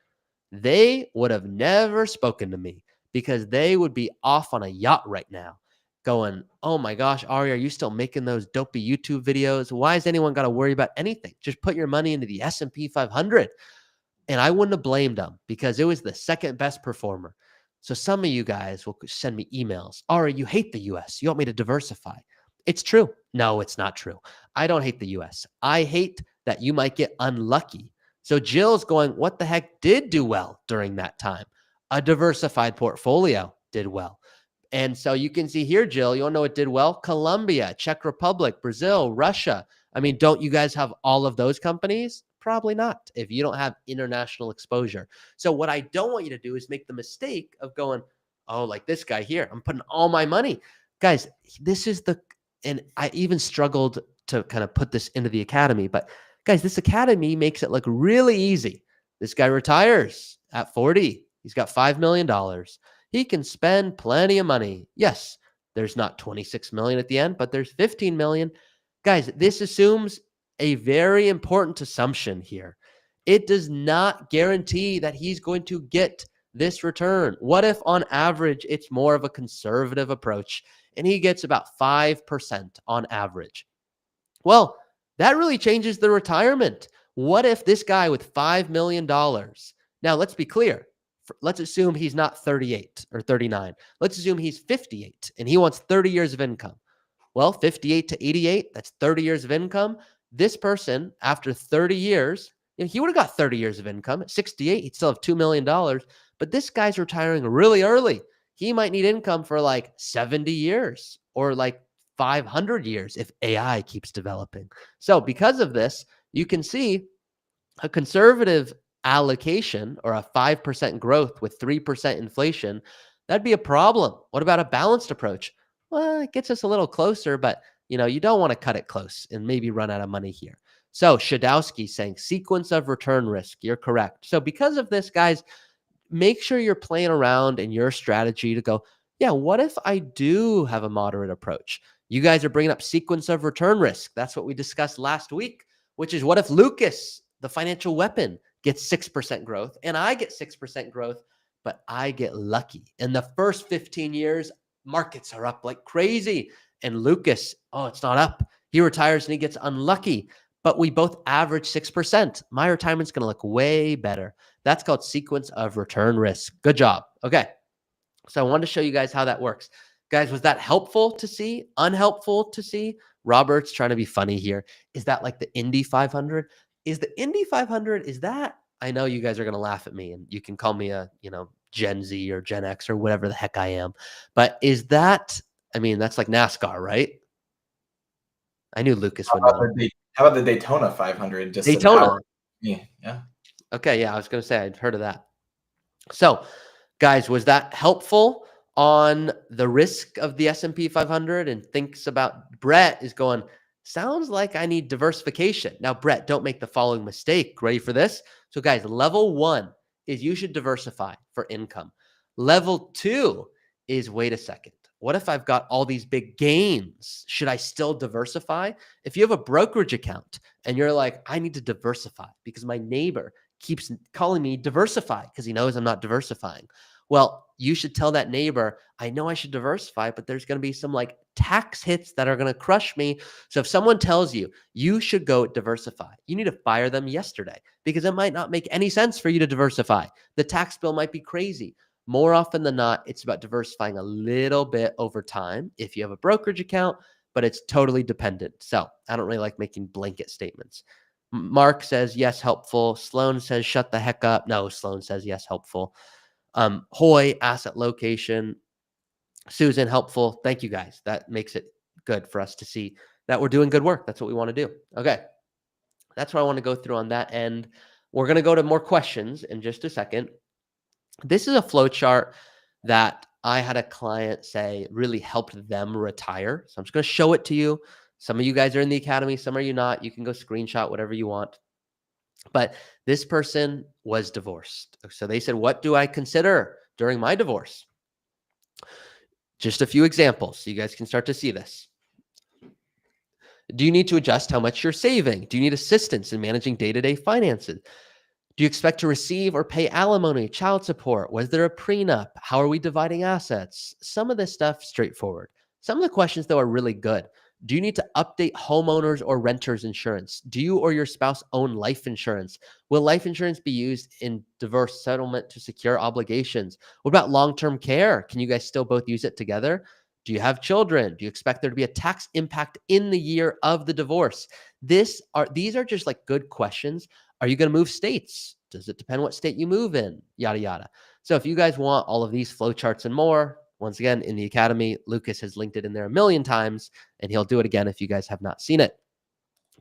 they would have never spoken to me because they would be off on a yacht right now. going, oh my gosh, Ari, are you still making those dopey YouTube videos? Why has anyone got to worry about anything? Just put your money into the S&P 500. And I wouldn't have blamed them because it was the second best performer. So some of you guys will send me emails. Ari, you hate the US. You want me to diversify. It's true. No, it's not true. I don't hate the US. I hate that you might get unlucky. So Jill's going, what the heck did do well during that time? A diversified portfolio did well. And so you can see here, Jill, you want to know what did well? Colombia, Czech Republic, Brazil, Russia. I mean, don't you guys have all of those companies? Probably not if you don't have international exposure. So what I don't want you to do is make the mistake of going, oh, like this guy here, I'm putting all my money. Guys, this is and I even struggled to kind of put this into the academy, but guys, this academy makes it look really easy. This guy retires at 40. He's got $5 million. He can spend plenty of money. Yes, there's not 26 million at the end, but there's 15 million. Guys, this assumes a very important assumption here. It does not guarantee that he's going to get this return. What if on average, it's more of a conservative approach and he gets about 5% on average? Well, that really changes the retirement. What if this guy with $5 million, now let's be clear, let's assume he's not 38 or 39. Let's assume he's 58 and he wants 30 years of income. Well, 58 to 88, that's 30 years of income. This person, after 30 years, he would have got 30 years of income. At 68, he'd still have $2 million. But this guy's retiring really early. He might need income for like 70 years or like 500 years if AI keeps developing. So because of this, you can see a conservative allocation or a 5% growth with 3% inflation, that'd be a problem. What about a balanced approach? Well, it gets us a little closer, but you don't want to cut it close and maybe run out of money here. So Shadowski saying sequence of return risk. You're correct. So because of this, guys, make sure you're playing around in your strategy to go, yeah, what if I do have a moderate approach? You guys are bringing up sequence of return risk. That's what we discussed last week, which is what if Lucas, the financial weapon, gets 6% growth and I get 6% growth, but I get lucky. In the first 15 years, markets are up like crazy. And Lucas, it's not up. He retires and he gets unlucky, but we both average 6%. My retirement's going to look way better. That's called sequence of return risk. Good job. Okay. So I wanted to show you guys how that works. Guys, was that helpful to see? Unhelpful to see? Robert's trying to be funny here. Is that like the Indy 500? Is the Indy 500, is that, I know you guys are going to laugh at me and you can call me a, Gen Z or Gen X or whatever the heck I am. But is that, that's like NASCAR, right? I knew Lucas would know.
How about the Daytona 500? Just
Daytona.
Yeah.
Okay, yeah, I was going to say I'd heard of that. So, guys, was that helpful on the risk of the S&P 500 and thinks about Brett is going, sounds like I need diversification. Now, Brett, don't make the following mistake. Ready for this? So, guys, level 1 is you should diversify for income. Level 2 is, wait a second. What if I've got all these big gains? Should I still diversify? If you have a brokerage account and you're like, I need to diversify because my neighbor keeps calling me diversify because he knows I'm not diversifying. Well, you should tell that neighbor, I know I should diversify, but there's going to be some like tax hits that are going to crush me. So if someone tells you, you should go diversify, you need to fire them yesterday because it might not make any sense for you to diversify. The tax bill might be crazy. More often than not, it's about diversifying a little bit over time if you have a brokerage account, but it's totally dependent. So I don't really like making blanket statements. Mark says, yes, helpful. Sloan says, shut the heck up. No, Sloan says, yes, helpful. Hoy, asset location. Susan, helpful. Thank you, guys. That makes it good for us to see that we're doing good work. That's what we want to do. Okay. That's what I want to go through on that end. We're going to go to more questions in just a second. This is a flow chart that I had a client say really helped them retire. So I'm just going to show it to you. Some of you guys are in the academy. Some are you not. You can go screenshot whatever you want. But this person was divorced. So they said, what do I consider during my divorce? Just a few examples so you guys can start to see this. Do you need to adjust how much you're saving? Do you need assistance in managing day-to-day finances? Do you expect to receive or pay alimony, child support? Was there a prenup? How are we dividing assets? Some of this stuff, straightforward. Some of the questions, though, are really good. Do you need to update homeowners or renters insurance? Do you or your spouse own life insurance? Will life insurance be used in divorce settlement to secure obligations? What about long-term care? Can you guys still both use it together? Do you have children? Do you expect there to be a tax impact in the year of the divorce? These are just like good questions. Are you going to move states? Does it depend what state you move in? Yada, yada. So if you guys want all of these flowcharts and more, once again, in the Academy, Lucas has linked it in there a million times, and he'll do it again if you guys have not seen it.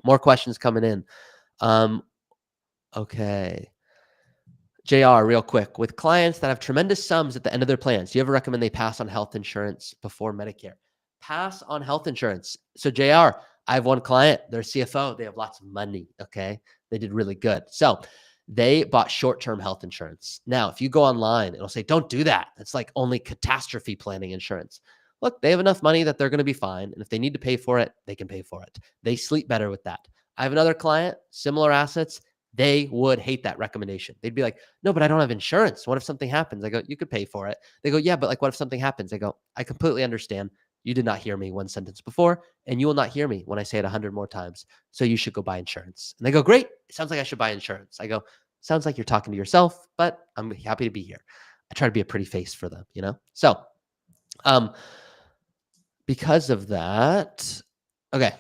More questions coming in. Okay. JR, real quick. With clients that have tremendous sums at the end of their plans, do you ever recommend they pass on health insurance before Medicare? Pass on health insurance. So JR, I have one client, they're CFO, they have lots of money, okay? They did really good. So they bought short-term health insurance. Now, if you go online, it'll say, don't do that. It's like only catastrophe planning insurance. Look, they have enough money that they're going to be fine. And if they need to pay for it, they can pay for it. They sleep better with that. I have another client, similar assets. They would hate that recommendation. They'd be like, no, but I don't have insurance. What if something happens? I go, you could pay for it. They go, yeah, but like, what if something happens? I go, I completely understand. You did not hear me one sentence before, and you will not hear me when I say it 100 more times. So you should go buy insurance. And they go, great. It sounds like I should buy insurance. I go, sounds like you're talking to yourself, but I'm happy to be here. I try to be a pretty face for them, you know? So, because of that, okay.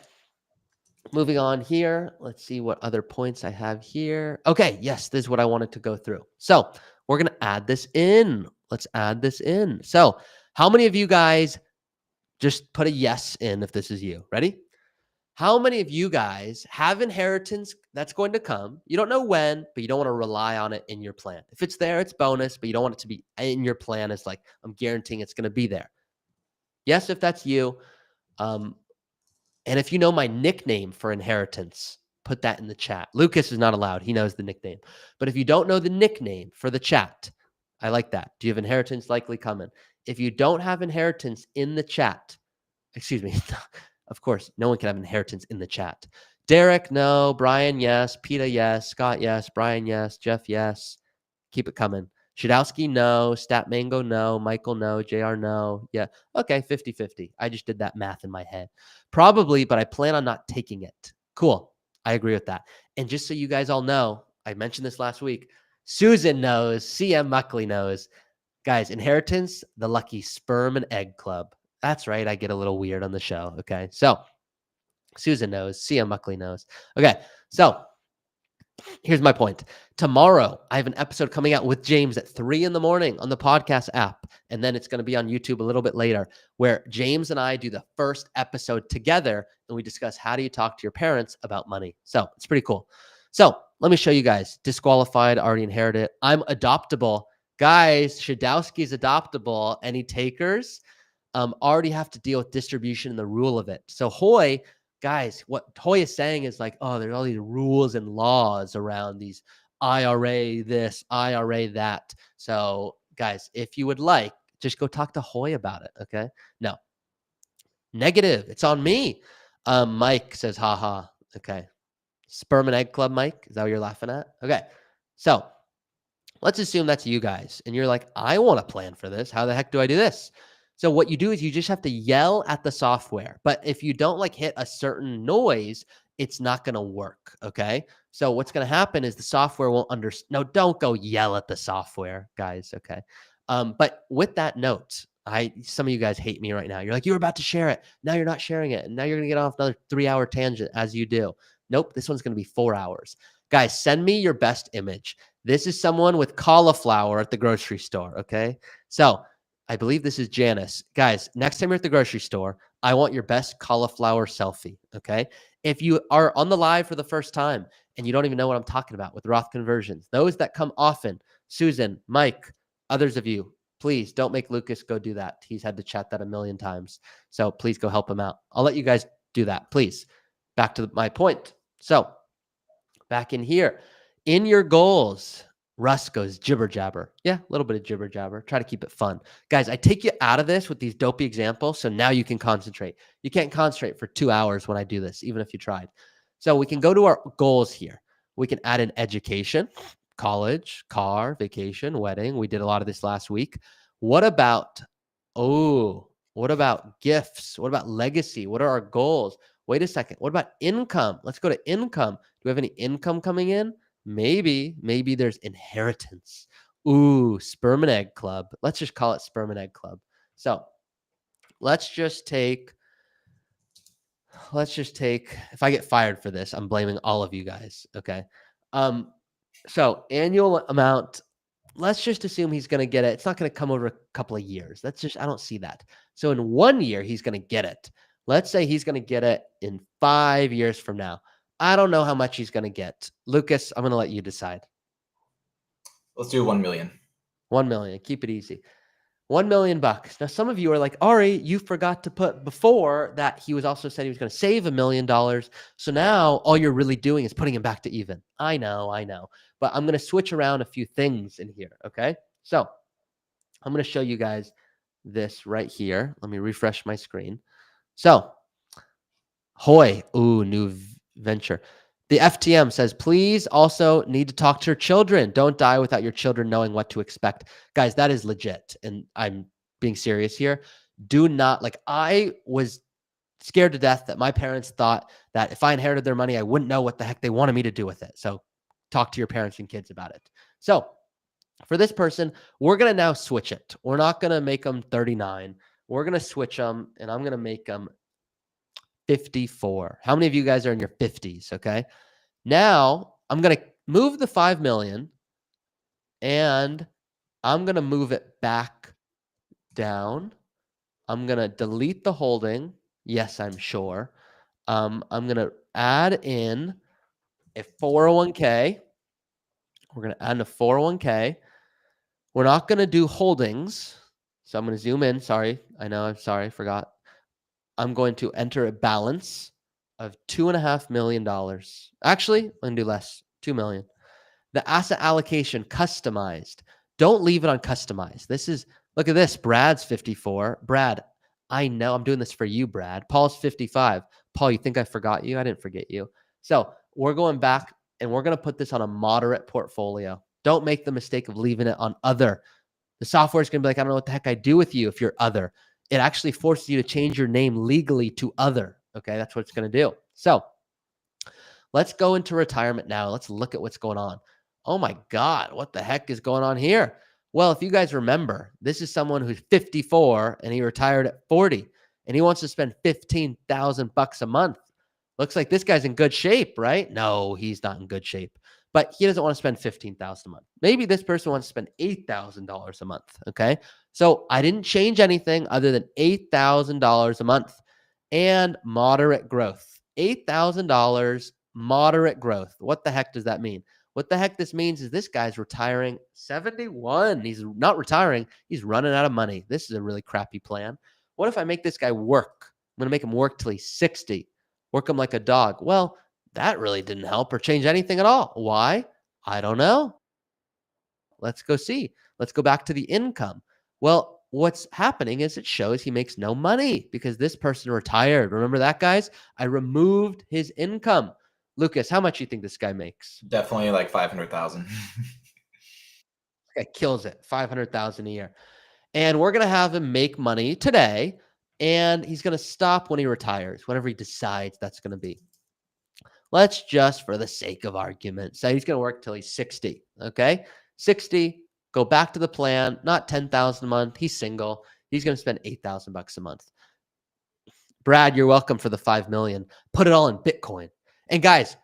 Moving on here. Let's see what other points I have here. Okay. Yes, this is what I wanted to go through. So we're going to add this in. Let's add this in. So how many of you guys just put a yes in if this is you? Ready? How many of you guys have inheritance that's going to come? You don't know when, but you don't want to rely on it in your plan. If it's there, it's bonus, but you don't want it to be in your plan. It's like, I'm guaranteeing it's going to be there. Yes, if that's you. And if you know my nickname for inheritance, put that in the chat. Lucas is not allowed. He knows the nickname. But if you don't know the nickname for the chat, I like that. Do you have inheritance likely coming? If you don't have inheritance in the chat, excuse me, of course, no one can have inheritance in the chat. Derek, no. Brian, yes. Peter, yes. Scott, yes. Brian, yes. Jeff, yes. Keep it coming. Shadowski, no. Stat Mango, no. Michael, no. JR, no. Yeah. Okay, 50-50. I just did that math in my head. Probably, but I plan on not taking it. Cool. I agree with that. And just so you guys all know, I mentioned this last week. Susan knows. CM Muckley knows. Guys, inheritance, the lucky sperm and egg club. That's right. I get a little weird on the show. Okay. So Susan knows. CM Muckley knows. Okay. So here's my point. Tomorrow, I have an episode coming out with James at 3 a.m. on the podcast app. And then it's going to be on YouTube a little bit later, where James and I do the first episode together and we discuss how do you talk to your parents about money. So it's pretty cool. So let me show you guys. Disqualified, already inherited. I'm adoptable. Guys, Shadowski's adoptable. Any takers? Already have to deal with distribution and the rule of it. So Hoy, guys, what Hoy is saying is like, oh, there's all these rules and laws around these IRA this, IRA that. So guys, if you would like, just go talk to Hoy about it. Okay. No. Negative. It's on me. Mike says, haha. Okay. Sperm and egg club, Mike. Is that what you're laughing at? Okay. So let's assume that's you guys. And you're like, I want to plan for this. How the heck do I do this? So what you do is you just have to yell at the software. But if you don't like hit a certain noise, it's not going to work. Okay. So what's going to happen is the software won't understand. No, don't go yell at the software, guys. Okay. But with that note, some of you guys hate me right now. You're like, you were about to share it. Now you're not sharing it. And now you're going to get off another 3-hour tangent as you do. Nope. This one's going to be 4 hours. Guys, send me your best image. This is someone with cauliflower at the grocery store. Okay. So I believe this is Janice. Guys, next time you're at the grocery store, I want your best cauliflower selfie, okay? If you are on the live for the first time and you don't even know what I'm talking about with Roth conversions, those that come often, Susan, Mike, others of you, please don't make Lucas go do that. He's had to chat that a million times. So please go help him out. I'll let you guys do that, please. Back to my point. So back in here, in your goals, Russ goes jibber jabber. Yeah, a little bit of jibber jabber. Try to keep it fun. Guys, I take you out of this with these dopey examples, so now you can concentrate. You can't concentrate for 2 hours when I do this, even if you tried. So we can go to our goals here. We can add in education, college, car, vacation, wedding. We did a lot of this last week. What about, What about gifts? What about legacy? What are our goals? Wait a second. What about income? Let's go to income. Do we have any income coming in? Maybe there's inheritance. Ooh, sperm and egg club. Let's just call it sperm and egg club. So let's just take, if I get fired for this, I'm blaming all of you guys. Okay. So annual amount, let's just assume he's going to get it. It's not going to come over a couple of years. I don't see that. So in 1 year, he's going to get it. Let's say he's going to get it in 5 years from now. I don't know how much he's going to get. Lucas, I'm going to let you decide.
Let's do 1 million.
1 million. Keep it easy. $1 million. Now, some of you are like, Ari, you forgot to put before that he was also said he was going to save $1 million. So now all you're really doing is putting him back to even. I know. But I'm going to switch around a few things in here. Okay. So I'm going to show you guys this right here. Let me refresh my screen. So, Hoy, new venture. The FTM says, please also need to talk to your children. Don't die without your children knowing what to expect. Guys, that is legit. And I'm being serious here. Do not, I was scared to death that my parents thought that if I inherited their money, I wouldn't know what the heck they wanted me to do with it. So talk to your parents and kids about it. So for this person, we're going to now switch it. We're not going to make them 39. We're going to switch them, and I'm going to make them 54. How many of you guys are in your 50s? Okay. Now I'm going to move the 5 million and I'm going to move it back down. I'm going to delete the holding. Yes, I'm sure. I'm going to add in a 401k. We're going to add in a 401k. We're not going to do holdings. So I'm going to zoom in. Sorry. I forgot. I'm going to enter a balance of $2.5 million. Actually, I'm going to do less, 2 million. The asset allocation customized. Don't leave it on customized. Look at this. Brad's 54. Brad, I know I'm doing this for you, Brad. Paul's 55. Paul, you think I forgot you? I didn't forget you. So we're going back and we're going to put this on a moderate portfolio. Don't make the mistake of leaving it on other. The software is going to be like, I don't know what the heck I do with you if you're other. It actually forces you to change your name legally to other. Okay, that's what it's going to do. So let's go into retirement now. Let's look at what's going on. Oh my God, what the heck is going on here? Well, if you guys remember, this is someone who's 54 and he retired at 40 and he wants to spend $15,000 a month. Looks like this guy's in good shape, right? No, he's not in good shape, but he doesn't want to spend $15,000 a month. Maybe this person wants to spend $8,000 a month. Okay. So I didn't change anything other than $8,000 a month and moderate growth. $8,000 moderate growth. What the heck does that mean? What the heck this means is this guy's retiring 71. He's not retiring. He's running out of money. This is a really crappy plan. What if I make this guy work? I'm going to make him work till he's 60. Work him like a dog. Well, that really didn't help or change anything at all. Why? I don't know. Let's go see. Let's go back to the income. Well, what's happening is it shows he makes no money because this person retired. Remember that, guys? I removed his income. Lucas, how much do you think this guy makes?
Definitely like 500,000.
Guy kills it. 500,000 a year. And we're going to have him make money today. And he's going to stop when he retires, whenever he decides that's going to be. Let's just, for the sake of argument, say he's going to work till he's 60. Okay. 60, go back to the plan, not 10,000 a month. He's single. He's going to spend $8,000 a month. Brad, you're welcome for the 5 million. Put it all in Bitcoin. And guys,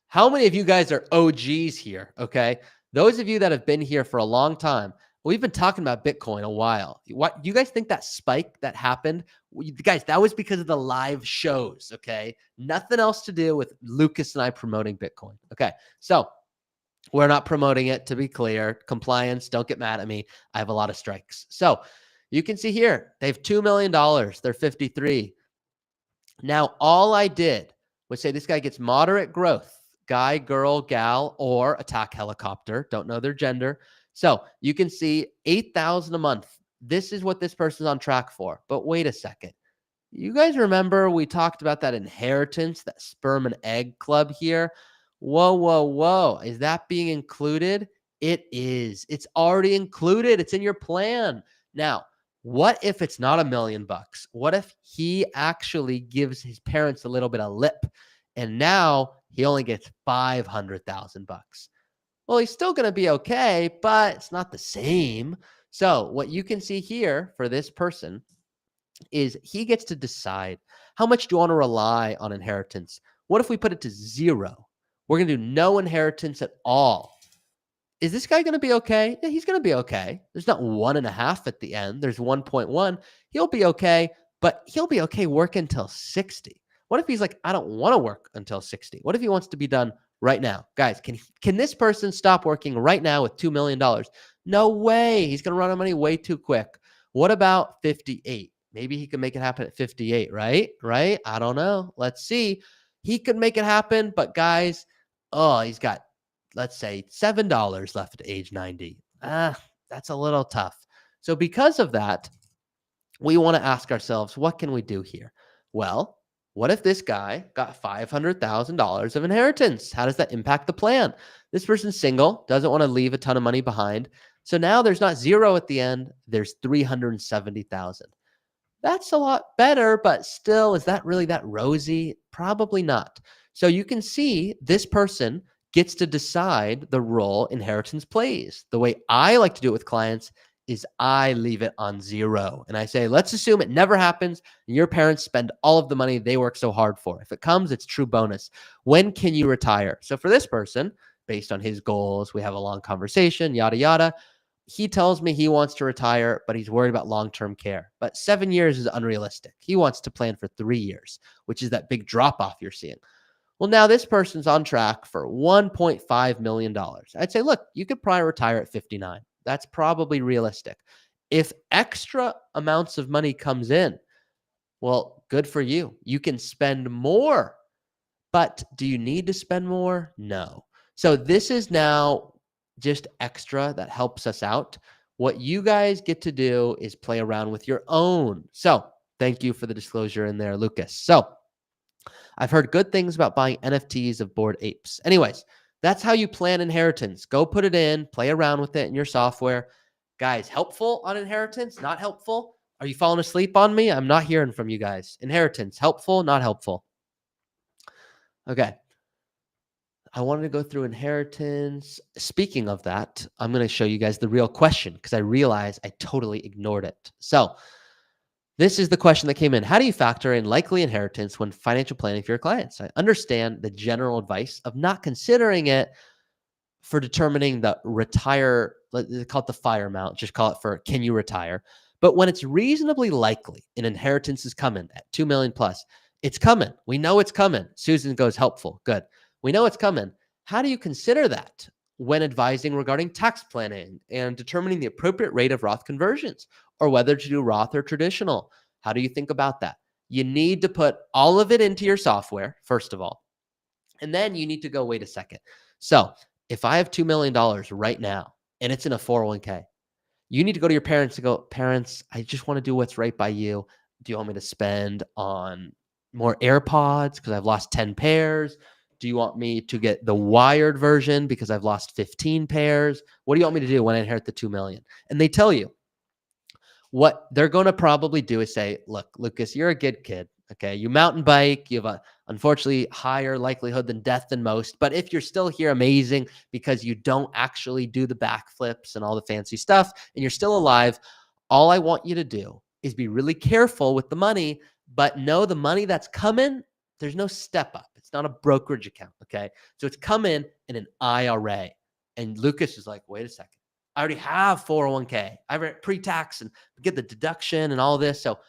how many of you guys are OGs here? Okay. Those of you that have been here for a long time, we've been talking about Bitcoin a while. What you guys think that spike that happened? Guys, that was because of the live shows. Okay. Nothing else to do with Lucas and I promoting Bitcoin. Okay. So we're not promoting it, to be clear. Compliance, don't get mad at me. I have a lot of strikes. So you can see here, they have $2 million. They're 53. Now, all I did was say this guy gets moderate growth, guy, girl, gal, or attack helicopter. Don't know their gender. So you can see 8,000 a month. This is what this person's on track for. But wait a second. You guys remember we talked about that inheritance, that sperm and egg club here? Whoa. Is that being included? It is. It's already included. It's in your plan. Now, What if it's not $1 million? What if he actually gives his parents a little bit of lip and now he only gets $500,000? Well, he's still going to be okay, but it's not the same. So what you can see here for this person is he gets to decide, how much do you want to rely on inheritance? What if we put it to 0? We're going to do no inheritance at all. Is this guy going to be okay? Yeah, he's going to be okay. There's not 1.5 at the end. There's 1.1. He'll be okay, but he'll be okay working until 60. What if he's like, I don't want to work until 60? What if he wants to be done right now? Guys, can this person stop working right now with $2 million? No way. He's going to run out of money way too quick. What about 58? Maybe he can make it happen at 58, right? Right? I don't know. Let's see. He could make it happen, but guys, he's got, let's say, $7 left at age 90. That's a little tough. So because of that, we want to ask ourselves, what can we do here? Well, what if this guy got $500,000 of inheritance? How does that impact the plan? This person's single, doesn't want to leave a ton of money behind. So now there's not 0 at the end, there's $370,000. That's a lot better, but still, is that really that rosy? Probably not. So you can see this person gets to decide the role inheritance plays. The way I like to do it with clients is I leave it on 0. And I say, let's assume it never happens and your parents spend all of the money they work so hard for. If it comes, it's true bonus. When can you retire? So for this person, based on his goals, we have a long conversation, yada, yada. He tells me he wants to retire, but he's worried about long-term care. But 7 years is unrealistic. He wants to plan for 3 years, which is that big drop-off you're seeing. Well, now this person's on track for $1.5 million. I'd say, look, you could probably retire at 59. That's probably realistic. If extra amounts of money comes in, well, good for you. You can spend more. But do you need to spend more? No. So this is now just extra that helps us out. What you guys get to do is play around with your own. So thank you for the disclosure in there, Lucas. So I've heard good things about buying NFTs of Bored Apes. Anyways, that's how you plan inheritance. Go put it in, play around with it in your software. Guys, helpful on inheritance? Not helpful? Are you falling asleep on me? I'm not hearing from you guys. Inheritance, helpful, not helpful? Okay. I wanted to go through inheritance. Speaking of that, I'm going to show you guys the real question because I realized I totally ignored it. So this is the question that came in. How do you factor in likely inheritance when financial planning for your clients? I understand the general advice of not considering it for determining the retire, let's call it the fire amount, just call it for can you retire? But when it's reasonably likely an inheritance is coming at 2 million plus, it's coming. We know it's coming. Susan goes helpful. Good. We know it's coming. How do you consider that when advising regarding tax planning and determining the appropriate rate of Roth conversions or whether to do Roth or traditional? How do you think about that? You need to put all of it into your software, first of all, and then you need to go, wait a second. So if I have $2 million right now and it's in a 401k, you need to go to your parents and go, parents, I just want to do what's right by you. Do you want me to spend on more AirPods because I've lost 10 pairs? Do you want me to get the wired version because I've lost 15 pairs? What do you want me to do when I inherit the 2 million? And they tell you. What they're going to probably do is say, look, Lucas, you're a good kid. Okay. You mountain bike. You have a, unfortunately, higher likelihood than death than most. But if you're still here, amazing, because you don't actually do the backflips and all the fancy stuff and you're still alive. All I want you to do is be really careful with the money, but know the money that's coming, there's no step up. It's not a brokerage account, okay? So it's coming in an IRA. And Lucas is like, wait a second. I already have 401k. I have pre-tax and get the deduction and all this. So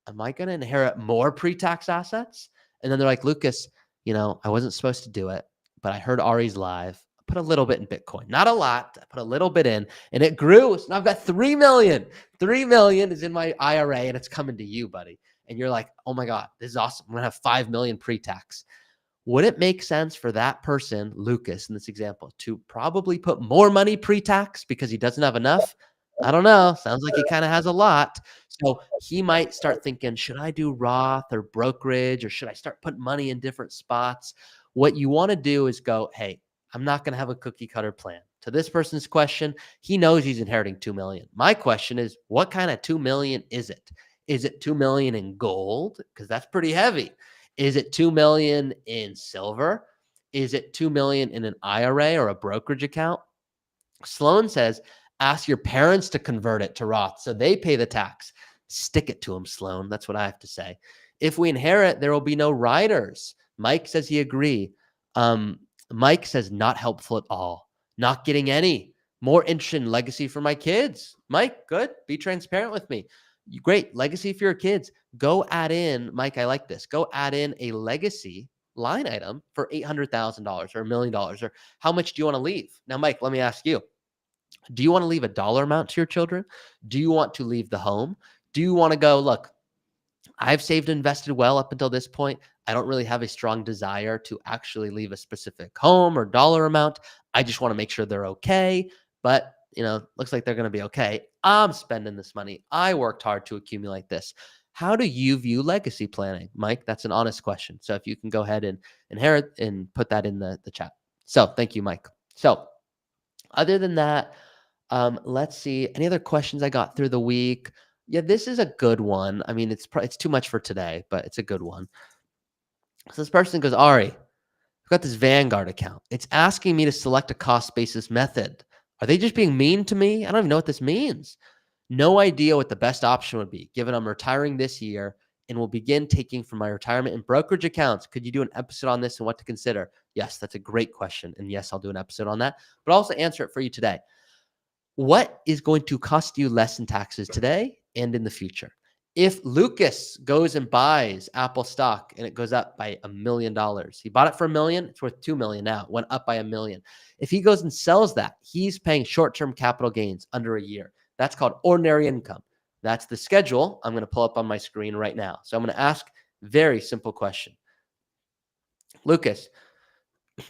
am I going to inherit more pre-tax assets? And then they're like, Lucas, I wasn't supposed to do it, but I heard Ari's live. I put a little bit in Bitcoin, not a lot. I put a little bit in and it grew. So now I've got 3 million. 3 million is in my IRA and it's coming to you, buddy. And you're like, oh my God, this is awesome. I'm going to have 5 million pre-tax. Would it make sense for that person, Lucas, in this example, to probably put more money pre-tax because he doesn't have enough? I don't know. Sounds like he kind of has a lot. So he might start thinking, should I do Roth or brokerage, or should I start putting money in different spots? What you want to do is go, hey, I'm not going to have a cookie cutter plan. to this person's question, he knows he's inheriting 2 million. My question is, what kind of 2 million is it? Is it 2 million in gold? Because that's pretty heavy. Is it 2 million in silver? Is it 2 million in an IRA or a brokerage account? Sloan says, ask your parents to convert it to Roth so they pay the tax. Stick it to them, Sloan. That's what I have to say. If we inherit, there will be no riders. Mike says he agree. Mike says not helpful at all. Not getting any. More interest in legacy for my kids. Mike, good. Be transparent with me. Great. Legacy for your kids. Go add in, Mike, I like this. Go add in a legacy line item for $800,000 or $1 million, or how much do you want to leave? Now, Mike, let me ask you. Do you want to leave a dollar amount to your children? Do you want to leave the home? Do you want to go, look, I've saved and invested well up until this point. I don't really have a strong desire to actually leave a specific home or dollar amount. I just want to make sure they're okay. But, looks like they're going to be okay. I'm spending this money. I worked hard to accumulate this. How do you view legacy planning, Mike? That's an honest question. So if you can go ahead and inherit and put that in the chat. So thank you, Mike. So other than that, let's see. Any other questions I got through the week? Yeah, this is a good one. I mean, it's too much for today, but it's a good one. So this person goes, Ari, I've got this Vanguard account. It's asking me to select a cost basis method. Are they just being mean to me? I don't even know what this means. No idea what the best option would be, given I'm retiring this year and will begin taking from my retirement and brokerage accounts. Could you do an episode on this and what to consider? Yes, that's a great question. And yes, I'll do an episode on that, but I'll also answer it for you today. What is going to cost you less in taxes today and in the future? If Lucas goes and buys Apple stock and it goes up by $1 million, he bought it for $1 million, it's worth $2 million now, it went up by $1 million. If he goes and sells that, he's paying short-term capital gains under a year. That's called ordinary income. That's the schedule I'm going to pull up on my screen right now. So I'm going to ask a very simple question. Lucas,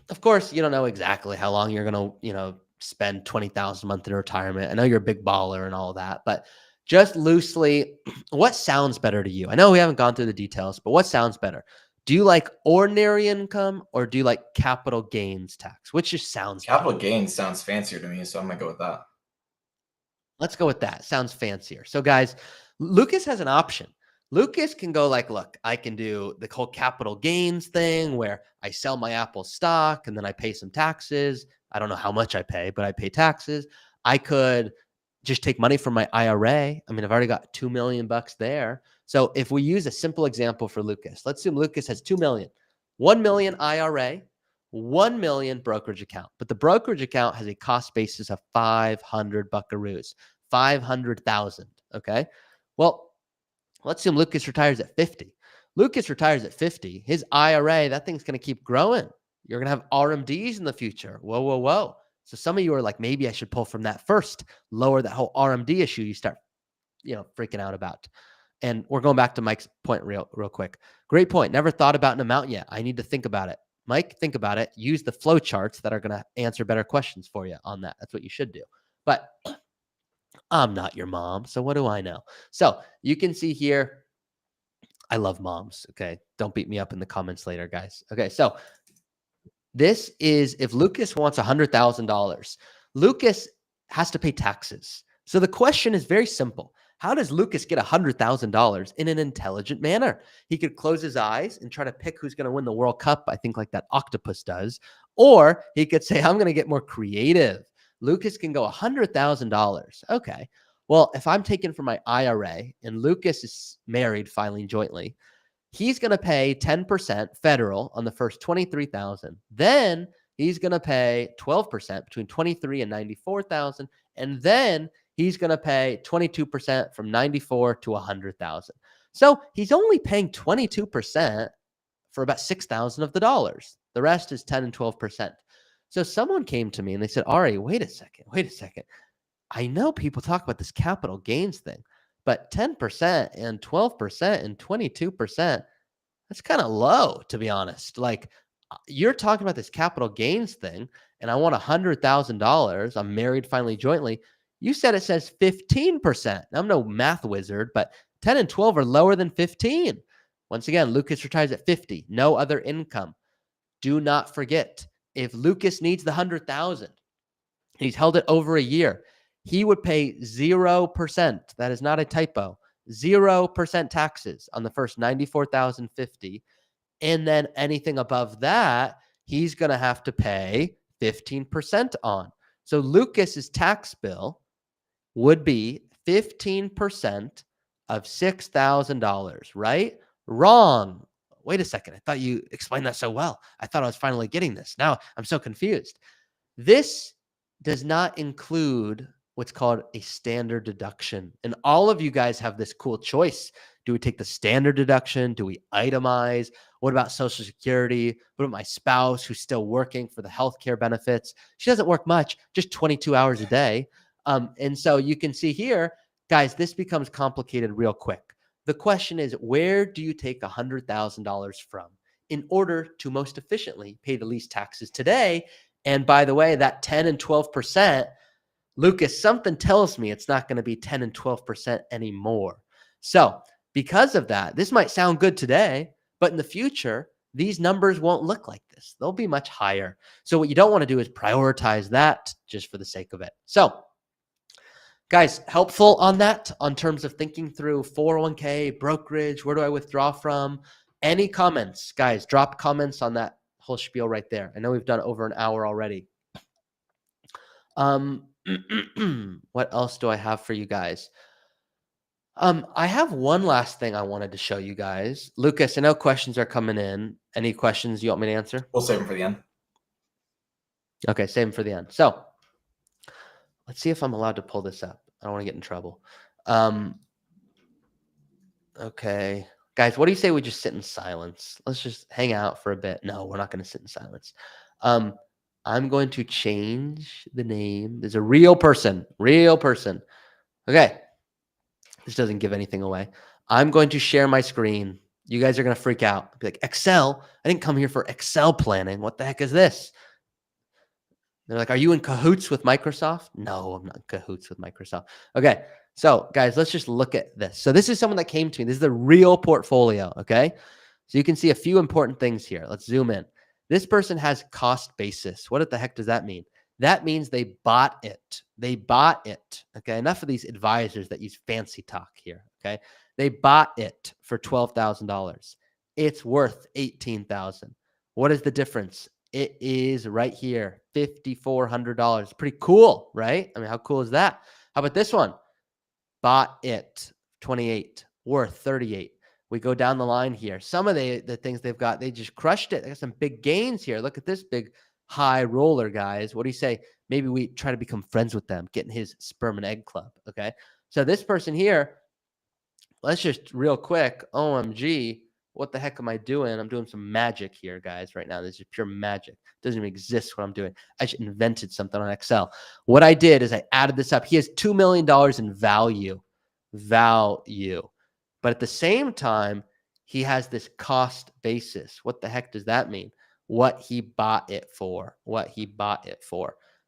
of course, you don't know exactly how long you're going to, spend $20,000 a month in retirement. I know you're a big baller and all of that, but just loosely, what sounds better to you? I know we haven't gone through the details, but what sounds better? Do you like ordinary income or do you like capital gains tax? Which just sounds
capital gains sounds fancier to me, so I'm gonna go with that.
Let's go with that. Sounds fancier. So guys, Lucas has an option. Lucas can go like, look, I can do the whole capital gains thing where I sell my Apple stock and then I pay some taxes. I don't know how much I pay, but I pay taxes. I could just take money from my IRA. I mean, I've already got $2 million there. So if we use a simple example for Lucas, let's assume Lucas has 2 million, 1 million IRA, 1 million brokerage account, but the brokerage account has a cost basis of 500 buckaroos, 500,000. Okay. Well, let's assume Lucas retires at 50. Lucas retires at 50. His IRA, that thing's going to keep growing. You're going to have RMDs in the future. Whoa, whoa, whoa. So some of you are like, maybe I should pull from that first, lower that whole RMD issue you start, freaking out about. And we're going back to Mike's point real quick. Great point. Never thought about an amount yet. I need to think about it. Mike, think about it. Use the flow charts that are going to answer better questions for you on that. That's what you should do. But I'm not your mom, so what do I know? So you can see here, I love moms. Okay. Don't beat me up in the comments later, guys. Okay. So this is if Lucas wants $100,000, Lucas has to pay taxes. So the question is very simple. How does Lucas get $100,000 in an intelligent manner? He could close his eyes and try to pick who's going to win the World Cup, I think like that octopus does. Or he could say, I'm going to get more creative. Lucas can go $100,000. Okay. Well, if I'm taking from my IRA and Lucas is married, filing jointly, he's going to pay 10% federal on the first $23,000. Then he's going to pay 12% between $23,000 and $94,000. And then he's going to pay 22% from $94,000 to $100,000. So he's only paying 22% for about $6,000 of the dollars. The rest is 10 and 12%. So someone came to me and they said, Ari, wait a second. I know people talk about this capital gains thing, but 10% and 12% and 22%, that's kind of low, to be honest. Like, you're talking about this capital gains thing, and I want $100,000. I'm married, finally, jointly. You said it says 15%. I'm no math wizard, but 10 and 12 are lower than 15. Once again, Lucas retires at 50. No other income. Do not forget, if Lucas needs the 100,000, He's held it over a year. He would pay 0%. That is not a typo. 0% taxes on the first 94,050. And then anything above that, he's going to have to pay 15% on. So Lucas's tax bill would be 15% of $6,000, right? Wrong. Wait a second. I thought you explained that so well. I thought I was finally getting this. Now I'm so confused. This does not include what's called a standard deduction. And all of you guys have this cool choice. Do we take the standard deduction? Do we itemize? What about Social Security? What about my spouse who's still working for the healthcare benefits? She doesn't work much, just 22 hours a day. And so you can see here, guys, this becomes complicated real quick. The question is, where do you take $100,000 from in order to most efficiently pay the least taxes today? And by the way, that 10 and 12%, Lucas, something tells me it's not going to be 10 and 12% anymore. So because of that, this might sound good today, but in the future, these numbers won't look like this. They'll be much higher. So what you don't want to do is prioritize that just for the sake of it. So guys, helpful on that, on terms of thinking through 401k, brokerage, where do I withdraw from? Any comments? Guys, drop comments on that whole spiel right there. I know we've done over an hour already. What else do I have for you guys? I have one last thing I wanted to show you guys. Lucas, I know questions are coming in. Any questions you want me to answer?
We'll save them for the end.
Okay, save them for the end. So let's see if I'm allowed to pull this up. I don't want to get in trouble. Okay. Guys, what do you say we just sit in silence? Let's just hang out for a bit. No, we're not going to sit in silence. I'm going to change the name. There's a real person. Okay. This doesn't give anything away. I'm going to share my screen. You guys are going to freak out. Be like, Excel? I didn't come here for Excel planning. What the heck is this? They're like, are you in cahoots with Microsoft? No, I'm not in cahoots with Microsoft. Okay. So guys, let's just look at this. So this is someone that came to me. This is the real portfolio. Okay. So you can see a few important things here. Let's zoom in. This person has cost basis. What the heck does that mean? That means they bought it. They bought it. Okay. Enough of these advisors that use fancy talk here. Okay. They bought it for $12,000. It's worth $18,000. What is the difference? It is right here, $5,400. Pretty cool, right? I mean, how cool is that? How about this one? Bought it, 28, worth 38. We go down the line here. Some of the things they've got, they just crushed it. They got some big gains here. Look at this big high roller, guys. What do you say? Maybe we try to become friends with them, get in his sperm and egg club, okay? So this person here, let's just real quick, OMG, what the heck am I doing? I'm doing some magic here, guys, right now. This is pure magic. It doesn't even exist what I'm doing. I just invented something on Excel. What I did is I added this up. He has $2 million in value. But at the same time, he has this cost basis. What the heck does that mean? What he bought it for.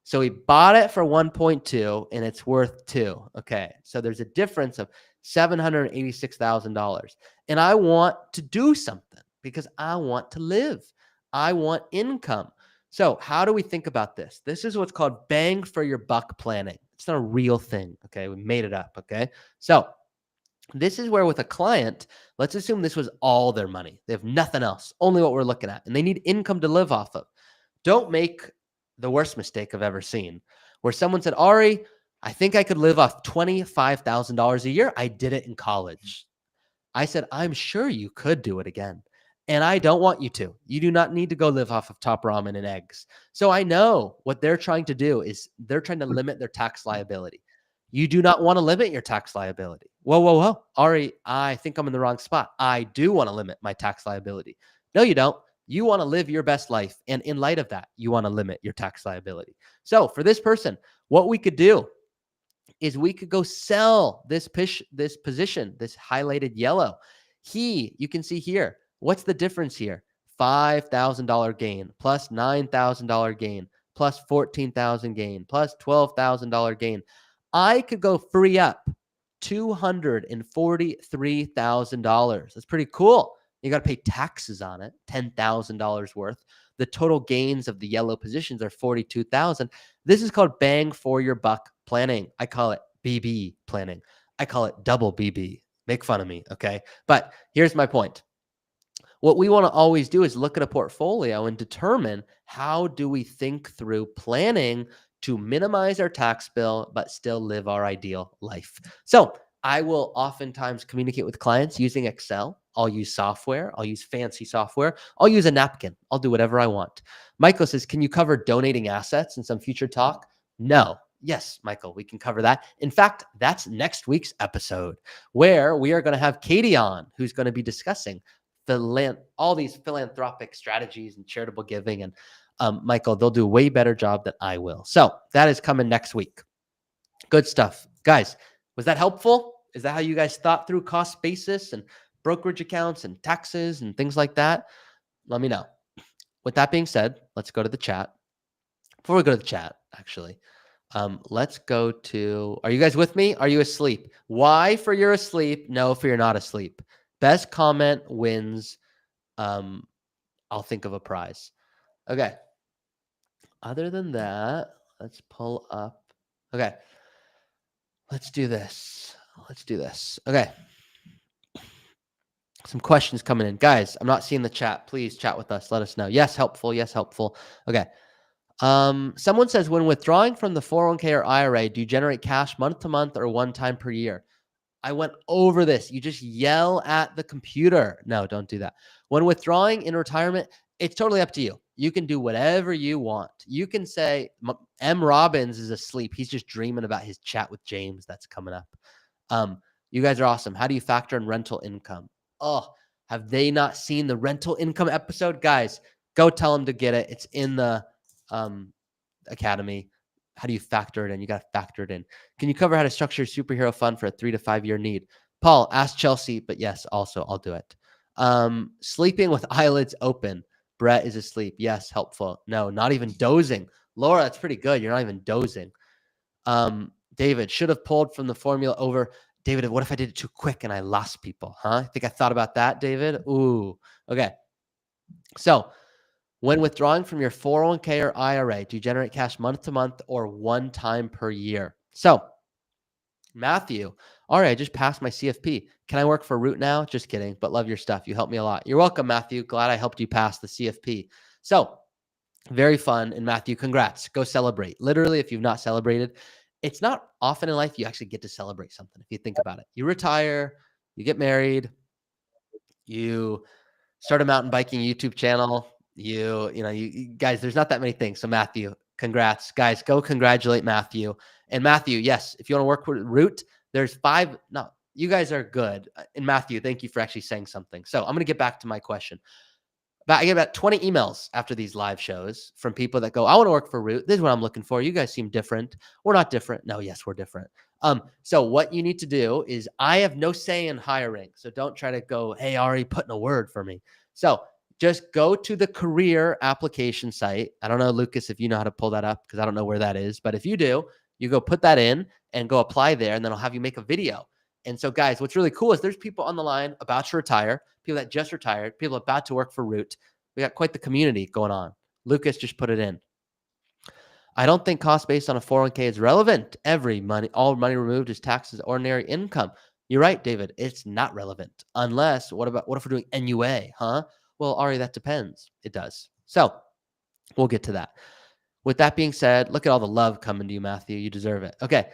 So he bought it for 1.2 and it's worth 2. Okay. So there's a difference of $786,000. And I want to do something because I want to live. I want income. So how do we think about this? This is what's called bang for your buck planning. It's not a real thing. Okay. We made it up. Okay. So this is where with a client, let's assume this was all their money. They have nothing else, only what we're looking at, and they need income to live off of. Don't make the worst mistake I've ever seen where someone said, Ari, I think I could live off $25,000 a year. I did it in college. I said, I'm sure you could do it again. And I don't want you to. You do not need to go live off of top ramen and eggs. So I know what they're trying to do is they're trying to limit their tax liability. You do not want to limit your tax liability. Whoa. Ari, I think I'm in the wrong spot. I do want to limit my tax liability. No, you don't. You want to live your best life. And in light of that, you want to limit your tax liability. So for this person, what we could do is we could go sell this position, this highlighted yellow. You can see here, what's the difference here? $5,000 gain plus $9,000 gain plus $14,000 gain plus $12,000 gain. I could go free up $243,000. That's pretty cool. You got to pay taxes on it, $10,000 worth. the total gains of the yellow positions are 42,000. This is called bang for your buck planning. I call it BB planning. I call it double BB. Make fun of me, okay? But here's my point. What we want to always do is look at a portfolio and determine how do we think through planning to minimize our tax bill, but still live our ideal life. So I will oftentimes communicate with clients using Excel. I'll use software. I'll use fancy software. I'll use a napkin. I'll do whatever I want. Michael says, can you cover donating assets in some future talk? No. Yes, Michael, we can cover that. In fact, that's next week's episode where we are going to have Katie on, who's going to be discussing all these philanthropic strategies and charitable giving. And Michael, they'll do a way better job than I will. So that is coming next week. Good stuff. Guys, was that helpful? Is that how you guys thought through cost basis and brokerage accounts and taxes and things like that? Let me know. With that being said, let's go to the chat. Before we go to the chat, actually, let's go to, are you guys with me? Are you asleep? Why for you're asleep? No, for you're not asleep. Best comment wins. I'll think of a prize. Okay. Other than that, let's pull up. Okay. Let's do this. Okay. Some questions coming in. Guys, I'm not seeing the chat. Please chat with us. Let us know. Yes, helpful. Yes, helpful. Okay. Someone says, when withdrawing from the 401k or IRA, do you generate cash month to month or one time per year? I went over this. You just yell at the computer. No, don't do that. When withdrawing in retirement, it's totally up to you. You can do whatever you want. You can say, M. Robbins is asleep. He's just dreaming about his chat with James that's coming up. You guys are awesome. How do you factor in rental income? Oh, have they not seen the rental income episode? Guys, go tell them to get it. It's in the academy. How do you factor it in? You got to factor it in. Can you cover how to structure a superhero fund for a 3 to 5 year need? Paul, ask Chelsea, but yes, also I'll do it. Sleeping with eyelids open. Brett is asleep. Yes, helpful. No, not even dozing. Laura, that's pretty good. You're not even dozing. David, should have pulled from the formula over. David, what if I did it too quick and I lost people? Huh? I think I thought about that, David. Ooh, okay. So when withdrawing from your 401k or IRA, do you generate cash month to month or one time per year? So Matthew, all right, I just passed my CFP. Can I work for Root now? Just kidding, but love your stuff. You helped me a lot. You're welcome, Matthew. Glad I helped you pass the CFP. So very fun. And Matthew, congrats. Go celebrate. Literally, if you've not celebrated, it's not often in life you actually get to celebrate something. If you think about it, you retire, you get married, you start a mountain biking YouTube channel. You guys, there's not that many things. So Matthew, congrats, guys. Go congratulate Matthew. And Matthew, yes, if you want to work with Root, there's 5. No, you guys are good. And Matthew, thank you for actually saying something. So I'm going to get back to my question. I get about 20 emails after these live shows from people that go, I want to work for Root. This is what I'm looking for. You guys seem different. We're not different. No, yes, we're different. So what you need to do is, I have no say in hiring. So don't try to go, hey, Ari, put in a word for me. So just go to the career application site. I don't know, Lucas, if you know how to pull that up, because I don't know where that is. But if you do, you go put that in and go apply there, and then I'll have you make a video. And so, guys, what's really cool is there's people on the line about to retire, people that just retired, people about to work for Root. We got quite the community going on. Lucas just put it in. I don't think cost based on a 401k is relevant. All money removed is taxed as ordinary income. You're right, David. It's not relevant unless, what if we're doing NUA, huh? Well, Ari, that depends. It does. So we'll get to that. With that being said, look at all the love coming to you, Matthew. You deserve it. Okay.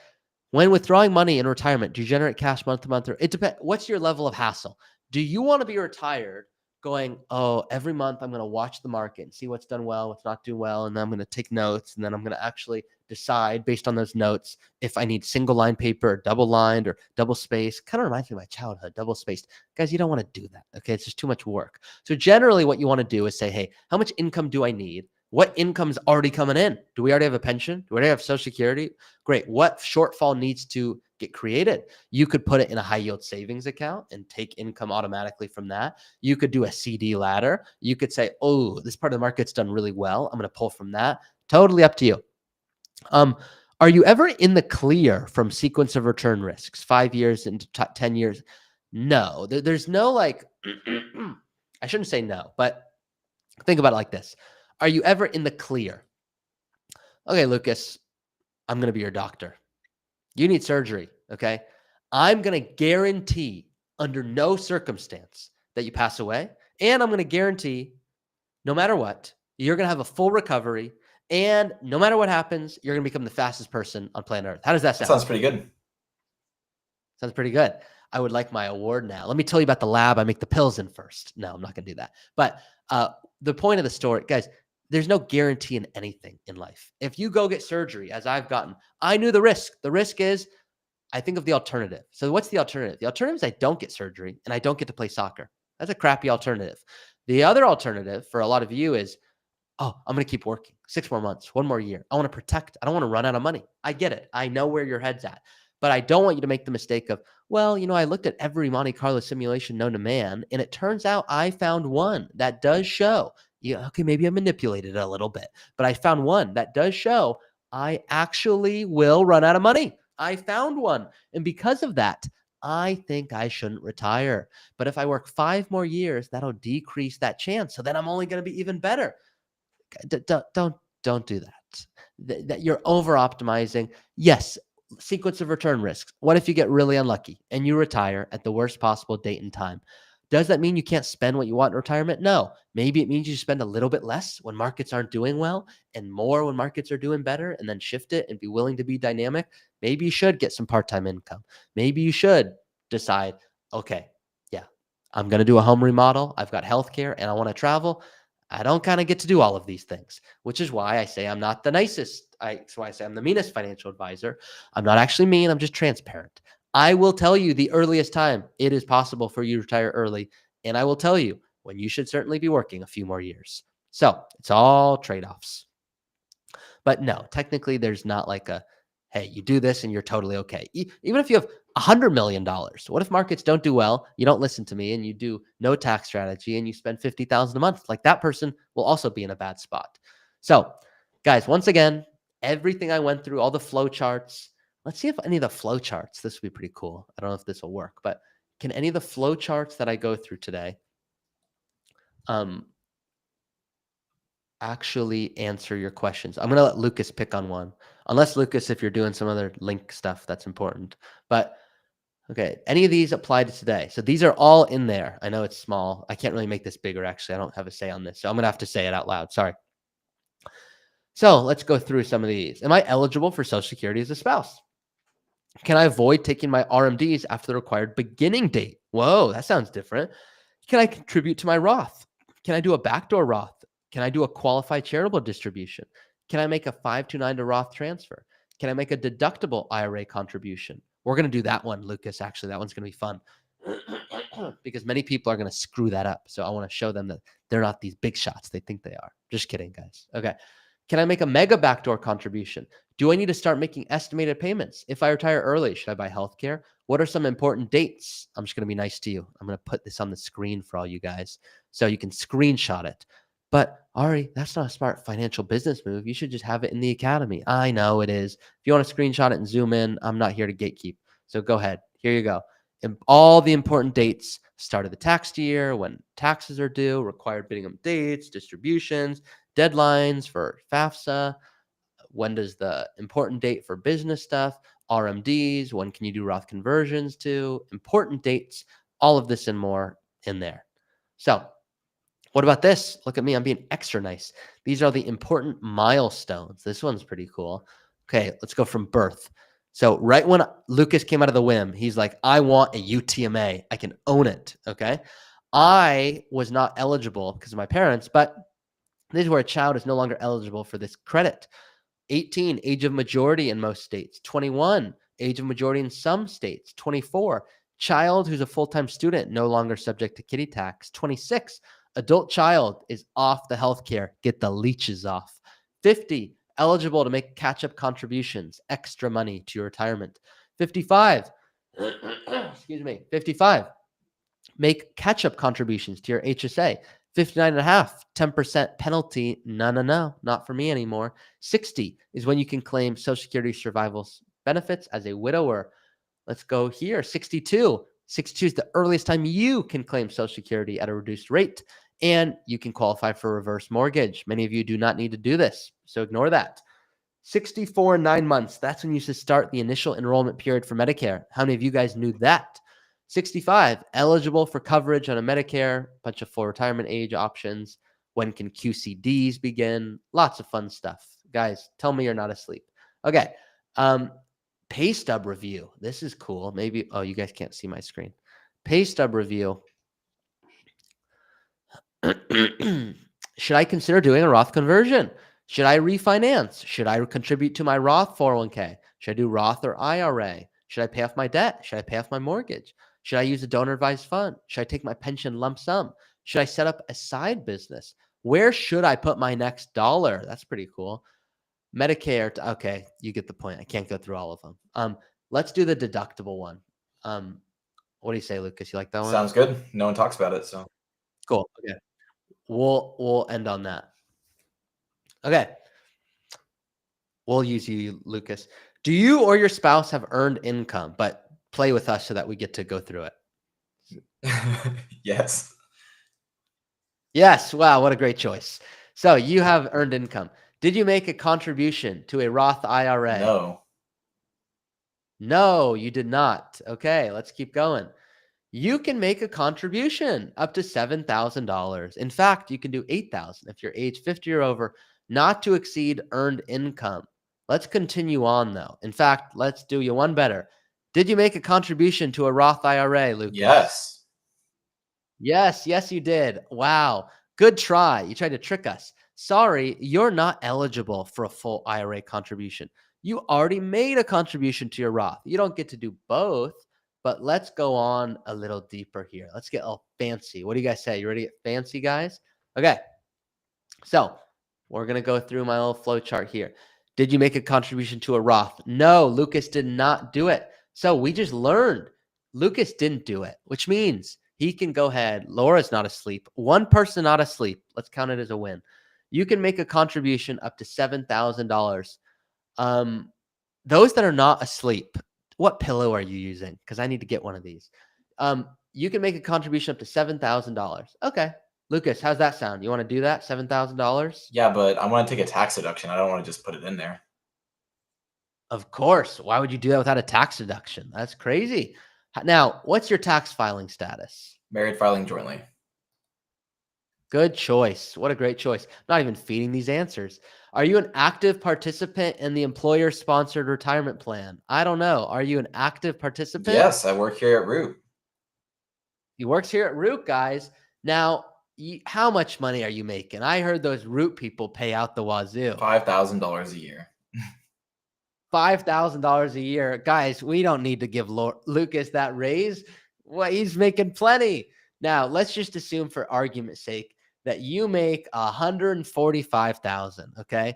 When withdrawing money in retirement, do you generate cash month to month? Or it depends. What's your level of hassle? Do you want to be retired going, oh, every month I'm going to watch the market and see what's done well, what's not doing well, and then I'm going to take notes, and then I'm going to actually decide based on those notes if I need single line paper or double lined or double spaced? Kind of reminds me of my childhood, double spaced. Guys, you don't want to do that. Okay. It's just too much work. So generally what you want to do is say, hey, how much income do I need? What income's already coming in? Do we already have a pension? Do we already have Social Security? Great. What shortfall needs to get created? You could put it in a high yield savings account and take income automatically from that. You could do a CD ladder. You could say, oh, this part of the market's done really well. I'm going to pull from that. Totally up to you. Are you ever in the clear from sequence of return risks, 5 years into 10 years? No, there's no like, I shouldn't say no, but think about it like this. Are you ever in the clear? Okay, Lucas, I'm going to be your doctor. You need surgery, okay? I'm going to guarantee under no circumstance that you pass away. And I'm going to guarantee no matter what, you're going to have a full recovery. And no matter what happens, you're going to become the fastest person on planet Earth. How does that sound?
That sounds pretty good.
Sounds pretty good. I would like my award now. Let me tell you about the lab I make the pills in first. No, I'm not going to do that. But the point of the story, guys, there's no guarantee in anything in life. If you go get surgery, as I've gotten, I knew the risk. The risk is I think of the alternative. So what's the alternative? The alternative is I don't get surgery and I don't get to play soccer. That's a crappy alternative. The other alternative for a lot of you is, oh, I'm going to keep working 6 more months, 1 more year. I want to protect. I don't want to run out of money. I get it. I know where your head's at. But I don't want you to make the mistake of, well, I looked at every Monte Carlo simulation known to man, and it turns out I found one that does show, okay, maybe I manipulated it a little bit, but I found one that does show I actually will run out of money. I found one. And because of that, I think I shouldn't retire. But if I work 5 more years, that'll decrease that chance. So then I'm only going to be even better. Don't do that. That you're over optimizing. Yes. Sequence of return risks. What if you get really unlucky and you retire at the worst possible date and time? Does that mean you can't spend what you want in retirement? No. Maybe it means you spend a little bit less when markets aren't doing well and more when markets are doing better, and then shift it and be willing to be dynamic. Maybe you should get some part-time income. Maybe you should decide, okay, yeah, I'm going to do a home remodel. I've got healthcare and I want to travel. I don't kind of get to do all of these things, which is why I say I'm not the nicest. That's why I say I'm the meanest financial advisor. I'm not actually mean. I'm just transparent. I will tell you the earliest time it is possible for you to retire early. And I will tell you when you should certainly be working a few more years. So it's all trade-offs. But no, technically there's not like a, hey, you do this and you're totally okay. Even if you have $100 million, what if markets don't do well? You don't listen to me and you do no tax strategy and you spend $50,000 a month. Like, that person will also be in a bad spot. So guys, once again, everything I went through, all the flow charts, let's see if any of the flow charts, this would be pretty cool. I don't know if this will work, but can any of the flow charts that I go through today actually answer your questions? I'm going to let Lucas pick on one. Unless, Lucas, if you're doing some other link stuff, that's important. But okay, any of these apply to today? So these are all in there. I know it's small. I can't really make this bigger, actually. I don't have a say on this. So I'm going to have to say it out loud. Sorry. So let's go through some of these. Am I eligible for Social Security as a spouse? Can I avoid taking my RMDs after the required beginning date? Whoa, that sounds different. Can I contribute to my Roth? Can I do a backdoor Roth? Can I do a qualified charitable distribution? Can I make a 529 to Roth transfer? Can I make a deductible IRA contribution? We're going to do that one, Lucas. Actually, that one's going to be fun because many people are going to screw that up. So I want to show them that they're not these big shots. They think they are. Just kidding, guys. Okay. Can I make a mega backdoor contribution? Do I need to start making estimated payments? If I retire early, should I buy healthcare? What are some important dates? I'm just going to be nice to you. I'm going to put this on the screen for all you guys so you can screenshot it. But Ari, that's not a smart financial business move. You should just have it in the academy. I know it is. If you want to screenshot it and zoom in, I'm not here to gatekeep. So go ahead. Here you go. And all the important dates: start of the tax year, when taxes are due, required minimum dates, distributions, deadlines for FAFSA, when does the important date for business stuff, RMDs, when can you do Roth conversions to, important dates, all of this and more in there. So what about this? Look at me. I'm being extra nice. These are the important milestones. This one's pretty cool. Okay, let's go from birth. So right when Lucas came out of the womb, he's like, I want a UTMA. I can own it. Okay. I was not eligible because of my parents, but this is where a child is no longer eligible for this credit. 18, age of majority in most states. 21, age of majority in some states. 24, child who's a full-time student, no longer subject to kiddie tax. 26, adult child is off the healthcare. Get the leeches off. 50, eligible to make catch-up contributions, extra money to your retirement. 55, excuse me, 55, make catch-up contributions to your HSA. 59.5, 10% penalty. No, not for me anymore. 60 is when you can claim Social Security survival benefits as a widower. Let's go here. 62. 62 is the earliest time you can claim Social Security at a reduced rate. And you can qualify for reverse mortgage. Many of you do not need to do this, so ignore that. 64 and 9 months. That's when you should start the initial enrollment period for Medicare. How many of you guys knew that? 65, eligible for coverage on a Medicare, bunch of full retirement age options. When can QCDs begin? Lots of fun stuff. Guys, tell me you're not asleep. Okay. Pay stub review. This is cool. Maybe, oh, you guys can't see my screen. Pay stub review. Should I consider doing a Roth conversion? Should I refinance? Should I contribute to my Roth 401k? Should I do Roth or IRA? Should I pay off my debt? Should I pay off my mortgage? Should I use a donor advised fund? Should I take my pension lump sum? Should I set up a side business? Where should I put my next dollar? That's pretty cool. Medicare. Okay, you get the point. I can't go through all of them. Let's do the deductible one. What do you say, Lucas? You like that one?
Sounds good. No one talks about it, so
cool. Okay, we'll end on that. Okay, we'll use you, Lucas. Do you or your spouse have earned income? But play with us so that we get to go through it.
Yes.
Yes. Wow, what a great choice. So you have earned income. Did you make a contribution to a Roth IRA?
No.
No, you did not. Okay, let's keep going. You can make a contribution up to $7,000. In fact, you can do $8,000 if you're age 50 or over, not to exceed earned income. Let's continue on though. In fact, let's do you one better. Did you make a contribution to a Roth IRA, Lucas?
Yes.
Yes, you did. Wow. Good try. You tried to trick us. Sorry, you're not eligible for a full IRA contribution. You already made a contribution to your Roth. You don't get to do both, but let's go on a little deeper here. Let's get all fancy. What do you guys say? You ready to get fancy, guys? Okay. So we're going to go through my little flow chart here. Did you make a contribution to a Roth? No, Lucas did not do it. So we just learned Lucas didn't do it, which means he can go ahead. Laura's not asleep. One person not asleep. Let's count it as a win. You can make a contribution up to $7,000. Those that are not asleep, what pillow are you using? Because I need to get one of these. You can make a contribution up to $7,000. Okay. Lucas, how's that sound? You want to do that? $7,000?
Yeah, but I want to take a tax deduction. I don't want to just put it in there.
Of course. Why would you do that without a tax deduction? That's crazy. Now, what's your tax filing status?
Married filing jointly.
Good choice. What a great choice. Not even feeding these answers. Are you an active participant in the employer-sponsored retirement plan? I don't know. Are you an active participant?
Yes, I work here at Root.
He works here at Root, guys. Now, how much money are you making? I heard those Root people pay out the wazoo.
$5,000 a year.
$5,000 a year. Guys, we don't need to give Lucas that raise. Well, he's making plenty. Now, let's just assume for argument's sake that you make $145,000, okay?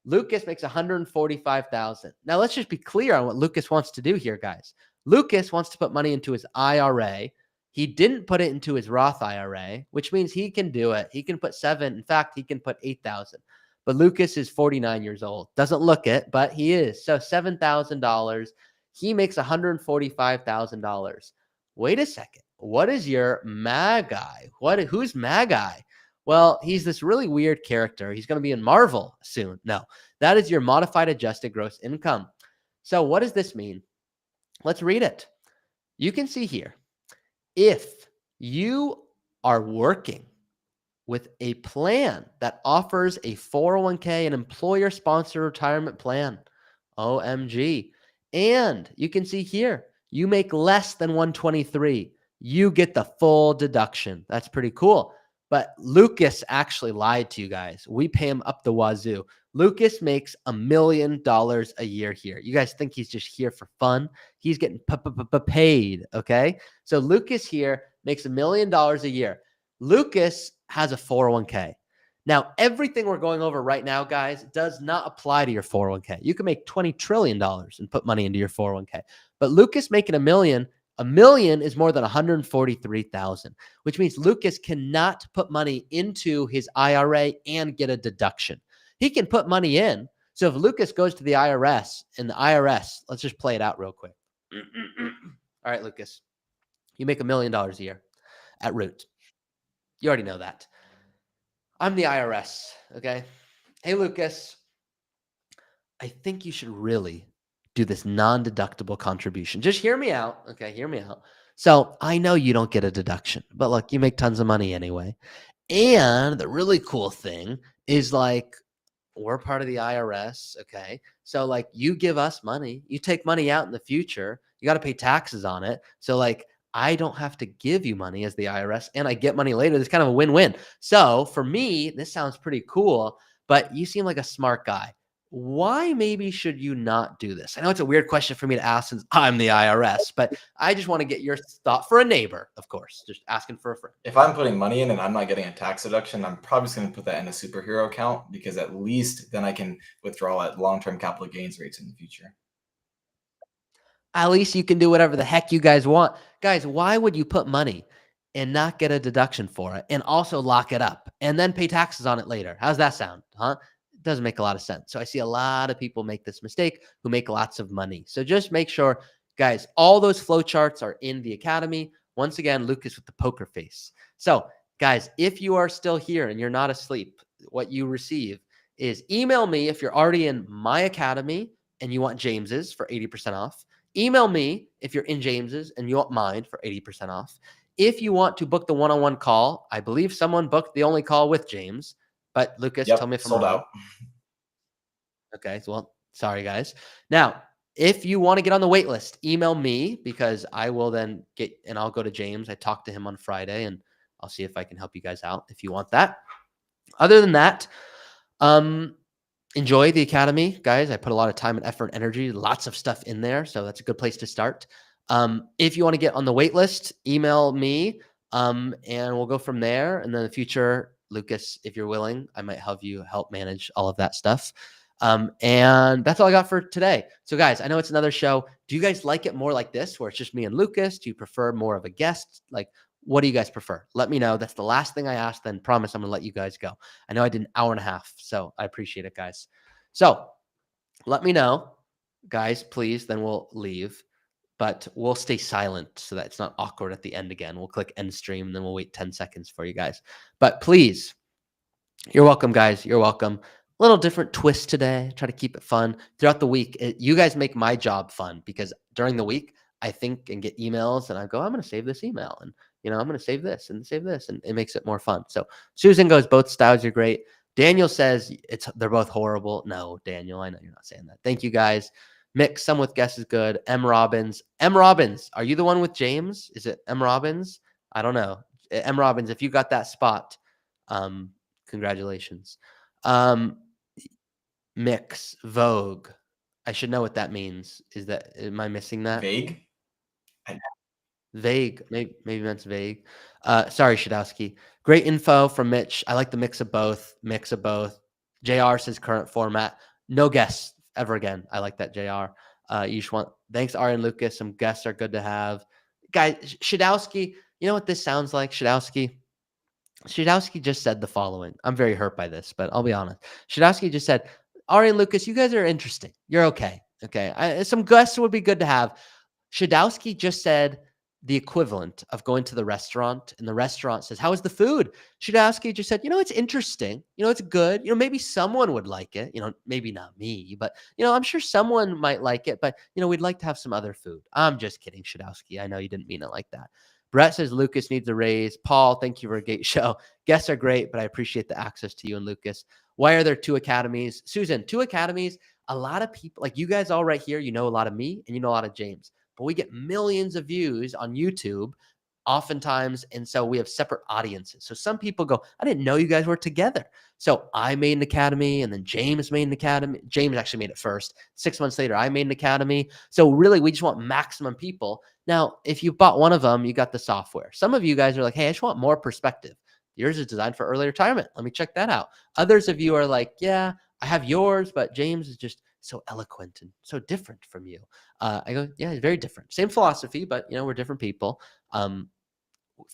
Lucas makes $145,000. Now, let's just be clear on what Lucas wants to do here, guys. Lucas wants to put money into his IRA. He didn't put it into his Roth IRA, which means he can do it. He can put $7,000. In fact, he can put $8,000. But Lucas is 49 years old. Doesn't look it, but he is. So $7,000. He makes $145,000. Wait a second. What is your Magi? Who's Magi? Well, he's this really weird character. He's going to be in Marvel soon. No, that is your modified adjusted gross income. So what does this mean? Let's read it. You can see here, if you are working with a plan that offers a 401k, an employer-sponsored retirement plan, OMG, and you can see here, you make less than 123, you get the full deduction. That's pretty cool. But Lucas actually lied to you guys. We pay him up the wazoo. Lucas makes $1 million a year here. You guys think he's just here for fun? He's getting paid, okay? So Lucas here makes $1 million a year. Lucas has a 401k. Now, everything we're going over right now, guys, does not apply to your 401k. You can make $20 trillion and put money into your 401k. But Lucas making $1 million is more than 143,000, which means Lucas cannot put money into his IRA and get a deduction. He can put money in. So if Lucas goes to the IRS and the IRS, let's just play it out real quick. All right, Lucas, you make $1 million a year at Root. You already know that. I'm the IRS. Okay. Hey, Lucas, I think you should really do this non-deductible contribution. Just hear me out. Okay. Hear me out. So I know you don't get a deduction, but look, you make tons of money anyway. And the really cool thing is like, we're part of the IRS. Okay. So like you give us money, you take money out in the future, you got to pay taxes on it. So like I don't have to give you money as the IRS and I get money later. It's kind of a win-win. So for me, this sounds pretty cool, but you seem like a smart guy. Why maybe should you not do this? I know it's a weird question for me to ask since I'm the IRS, but I just want to get your thought for a neighbor, of course, just asking for a friend.
If I'm putting money in and I'm not getting a tax deduction, I'm probably just going to put that in a superhero account because at least then I can withdraw at long-term capital gains rates in the future.
At least you can do whatever the heck you guys want. Guys, why would you put money and not get a deduction for it and also lock it up and then pay taxes on it later? How's that sound? Huh? It doesn't make a lot of sense. So I see a lot of people make this mistake who make lots of money. So just make sure, guys, all those flow charts are in the academy. Once again, Lucas with the poker face. So guys, if you are still here and you're not asleep, what you receive is email me if you're already in my academy and you want James's for 80% off. Email me if you're in James's and you want mine for 80% off. If you want to book the one-on-one call, I believe someone booked the only call with James, but Lucas, tell me if I'm
sold
wrong.
out.
Okay, well, sorry guys. Now, if you want to get on the wait list, email me because I will then get, and I'll go to James. I talked to him on Friday and I'll see if I can help you guys out if you want that. Other than that, enjoy the academy, guys. I put a lot of time and effort and energy, lots of stuff in there. So that's a good place to start. If you want to get on the wait list, email me and we'll go from there. And then in the future, Lucas, if you're willing, I might have you help manage all of that stuff. And that's all I got for today. So guys, I know it's another show. Do you guys like it more like this, where it's just me and Lucas? Do you prefer more of a guest? Like, what do you guys prefer? Let me know. That's the last thing I asked. Then promise I'm going to let you guys go. I know I did an hour and a half, so I appreciate it, guys. So let me know, guys, please. Then we'll leave, but we'll stay silent so that it's not awkward at the end again. We'll click end stream, and then we'll wait 10 seconds for you guys. But please, you're welcome, guys. You're welcome. A little different twist today. Try to keep it fun throughout the week. You guys make my job fun because during the week, I think and get emails and I go, I'm going to save this email and, I'm going to save this and save this. And it makes it more fun. So Susan goes, both styles are great. Daniel says they're both horrible. No, Daniel, I know you're not saying that. Thank you guys. Mix, some with guess is good. M. Robbins, are you the one with James? Is it M. Robbins? I don't know. M. Robbins, if you got that spot, congratulations. Mix, Vogue. I should know what that means. Am I missing that?
Vague?
Vague. Maybe that's vague. Sorry, Shadowski. Great info from Mitch. I like the mix of both. JR says current format. No guests ever again. I like that, JR. You just want, thanks, Ari and Lucas. Some guests are good to have. Guys, Shadowski, you know what this sounds like, Shadowski? Shadowski just said the following. I'm very hurt by this, but I'll be honest. Shadowski just said, Ari and Lucas, you guys are interesting. You're okay. Okay. Some guests would be good to have. Shadowski just said the equivalent of going to the restaurant, and the restaurant says, how is the food? Shadowski just said, it's interesting. It's good. Maybe someone would like it. Maybe not me, but, I'm sure someone might like it, but, we'd like to have some other food. I'm just kidding, Shadowski. I know you didn't mean it like that. Brett says Lucas needs a raise. Paul, thank you for a great show. Guests are great, but I appreciate the access to you and Lucas. Why are there 2 academies? Susan, 2 academies. A lot of people, like you guys all right here, you know a lot of me and you know a lot of James, but we get millions of views on YouTube oftentimes. And so we have separate audiences. So some people go, I didn't know you guys were together. So I made an academy and then James made an academy. James actually made it first. 6 months later, I made an academy. So really, we just want maximum people. Now, if you bought one of them, you got the software. Some of you guys are like, hey, I just want more perspective. Yours is designed for early retirement. Let me check that out. Others of you are like, yeah, I have yours, but James is just so eloquent and so different from you. I go, yeah, very different. Same philosophy, but we're different people.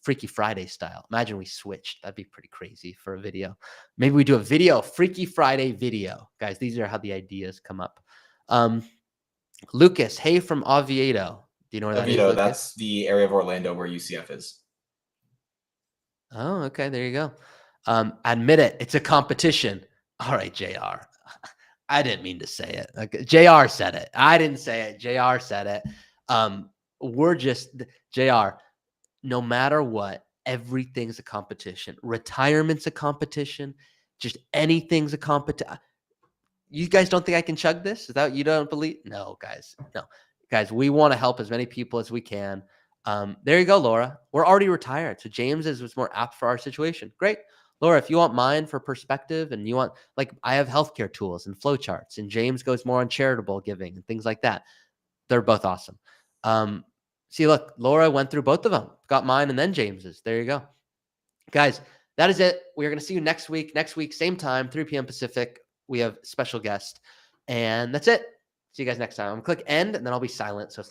Freaky Friday style. Imagine we switched. That'd be pretty crazy for a video. Maybe we do a video, Freaky Friday video. Guys, these are how the ideas come up. Lucas, hey from Oviedo. Do you know where that is, Lucas?
That's the area of Orlando where UCF is.
Oh, okay. There you go. Admit it. It's a competition. All right, JR. I didn't mean to say it. Like, JR said it. I didn't say it. JR said it. We're just JR. No matter what, everything's a competition. Retirement's a competition. Just anything's a competition. You guys don't think I can chug this? Is that you don't believe? No, guys. No, guys. We want to help as many people as we can. There you go, Laura. We're already retired, so James was more apt for our situation. Great, Laura. If you want mine for perspective, and you want I have healthcare tools and flowcharts, and James goes more on charitable giving and things like that. They're both awesome. See, look, Laura went through both of them. Got mine and then James's. There you go, guys. That is it. We're going to see you next week. Next week, same time, 3 p.m. Pacific. We have special guest, and that's it. See you guys next time. I'm gonna click end, and then I'll be silent. So it's not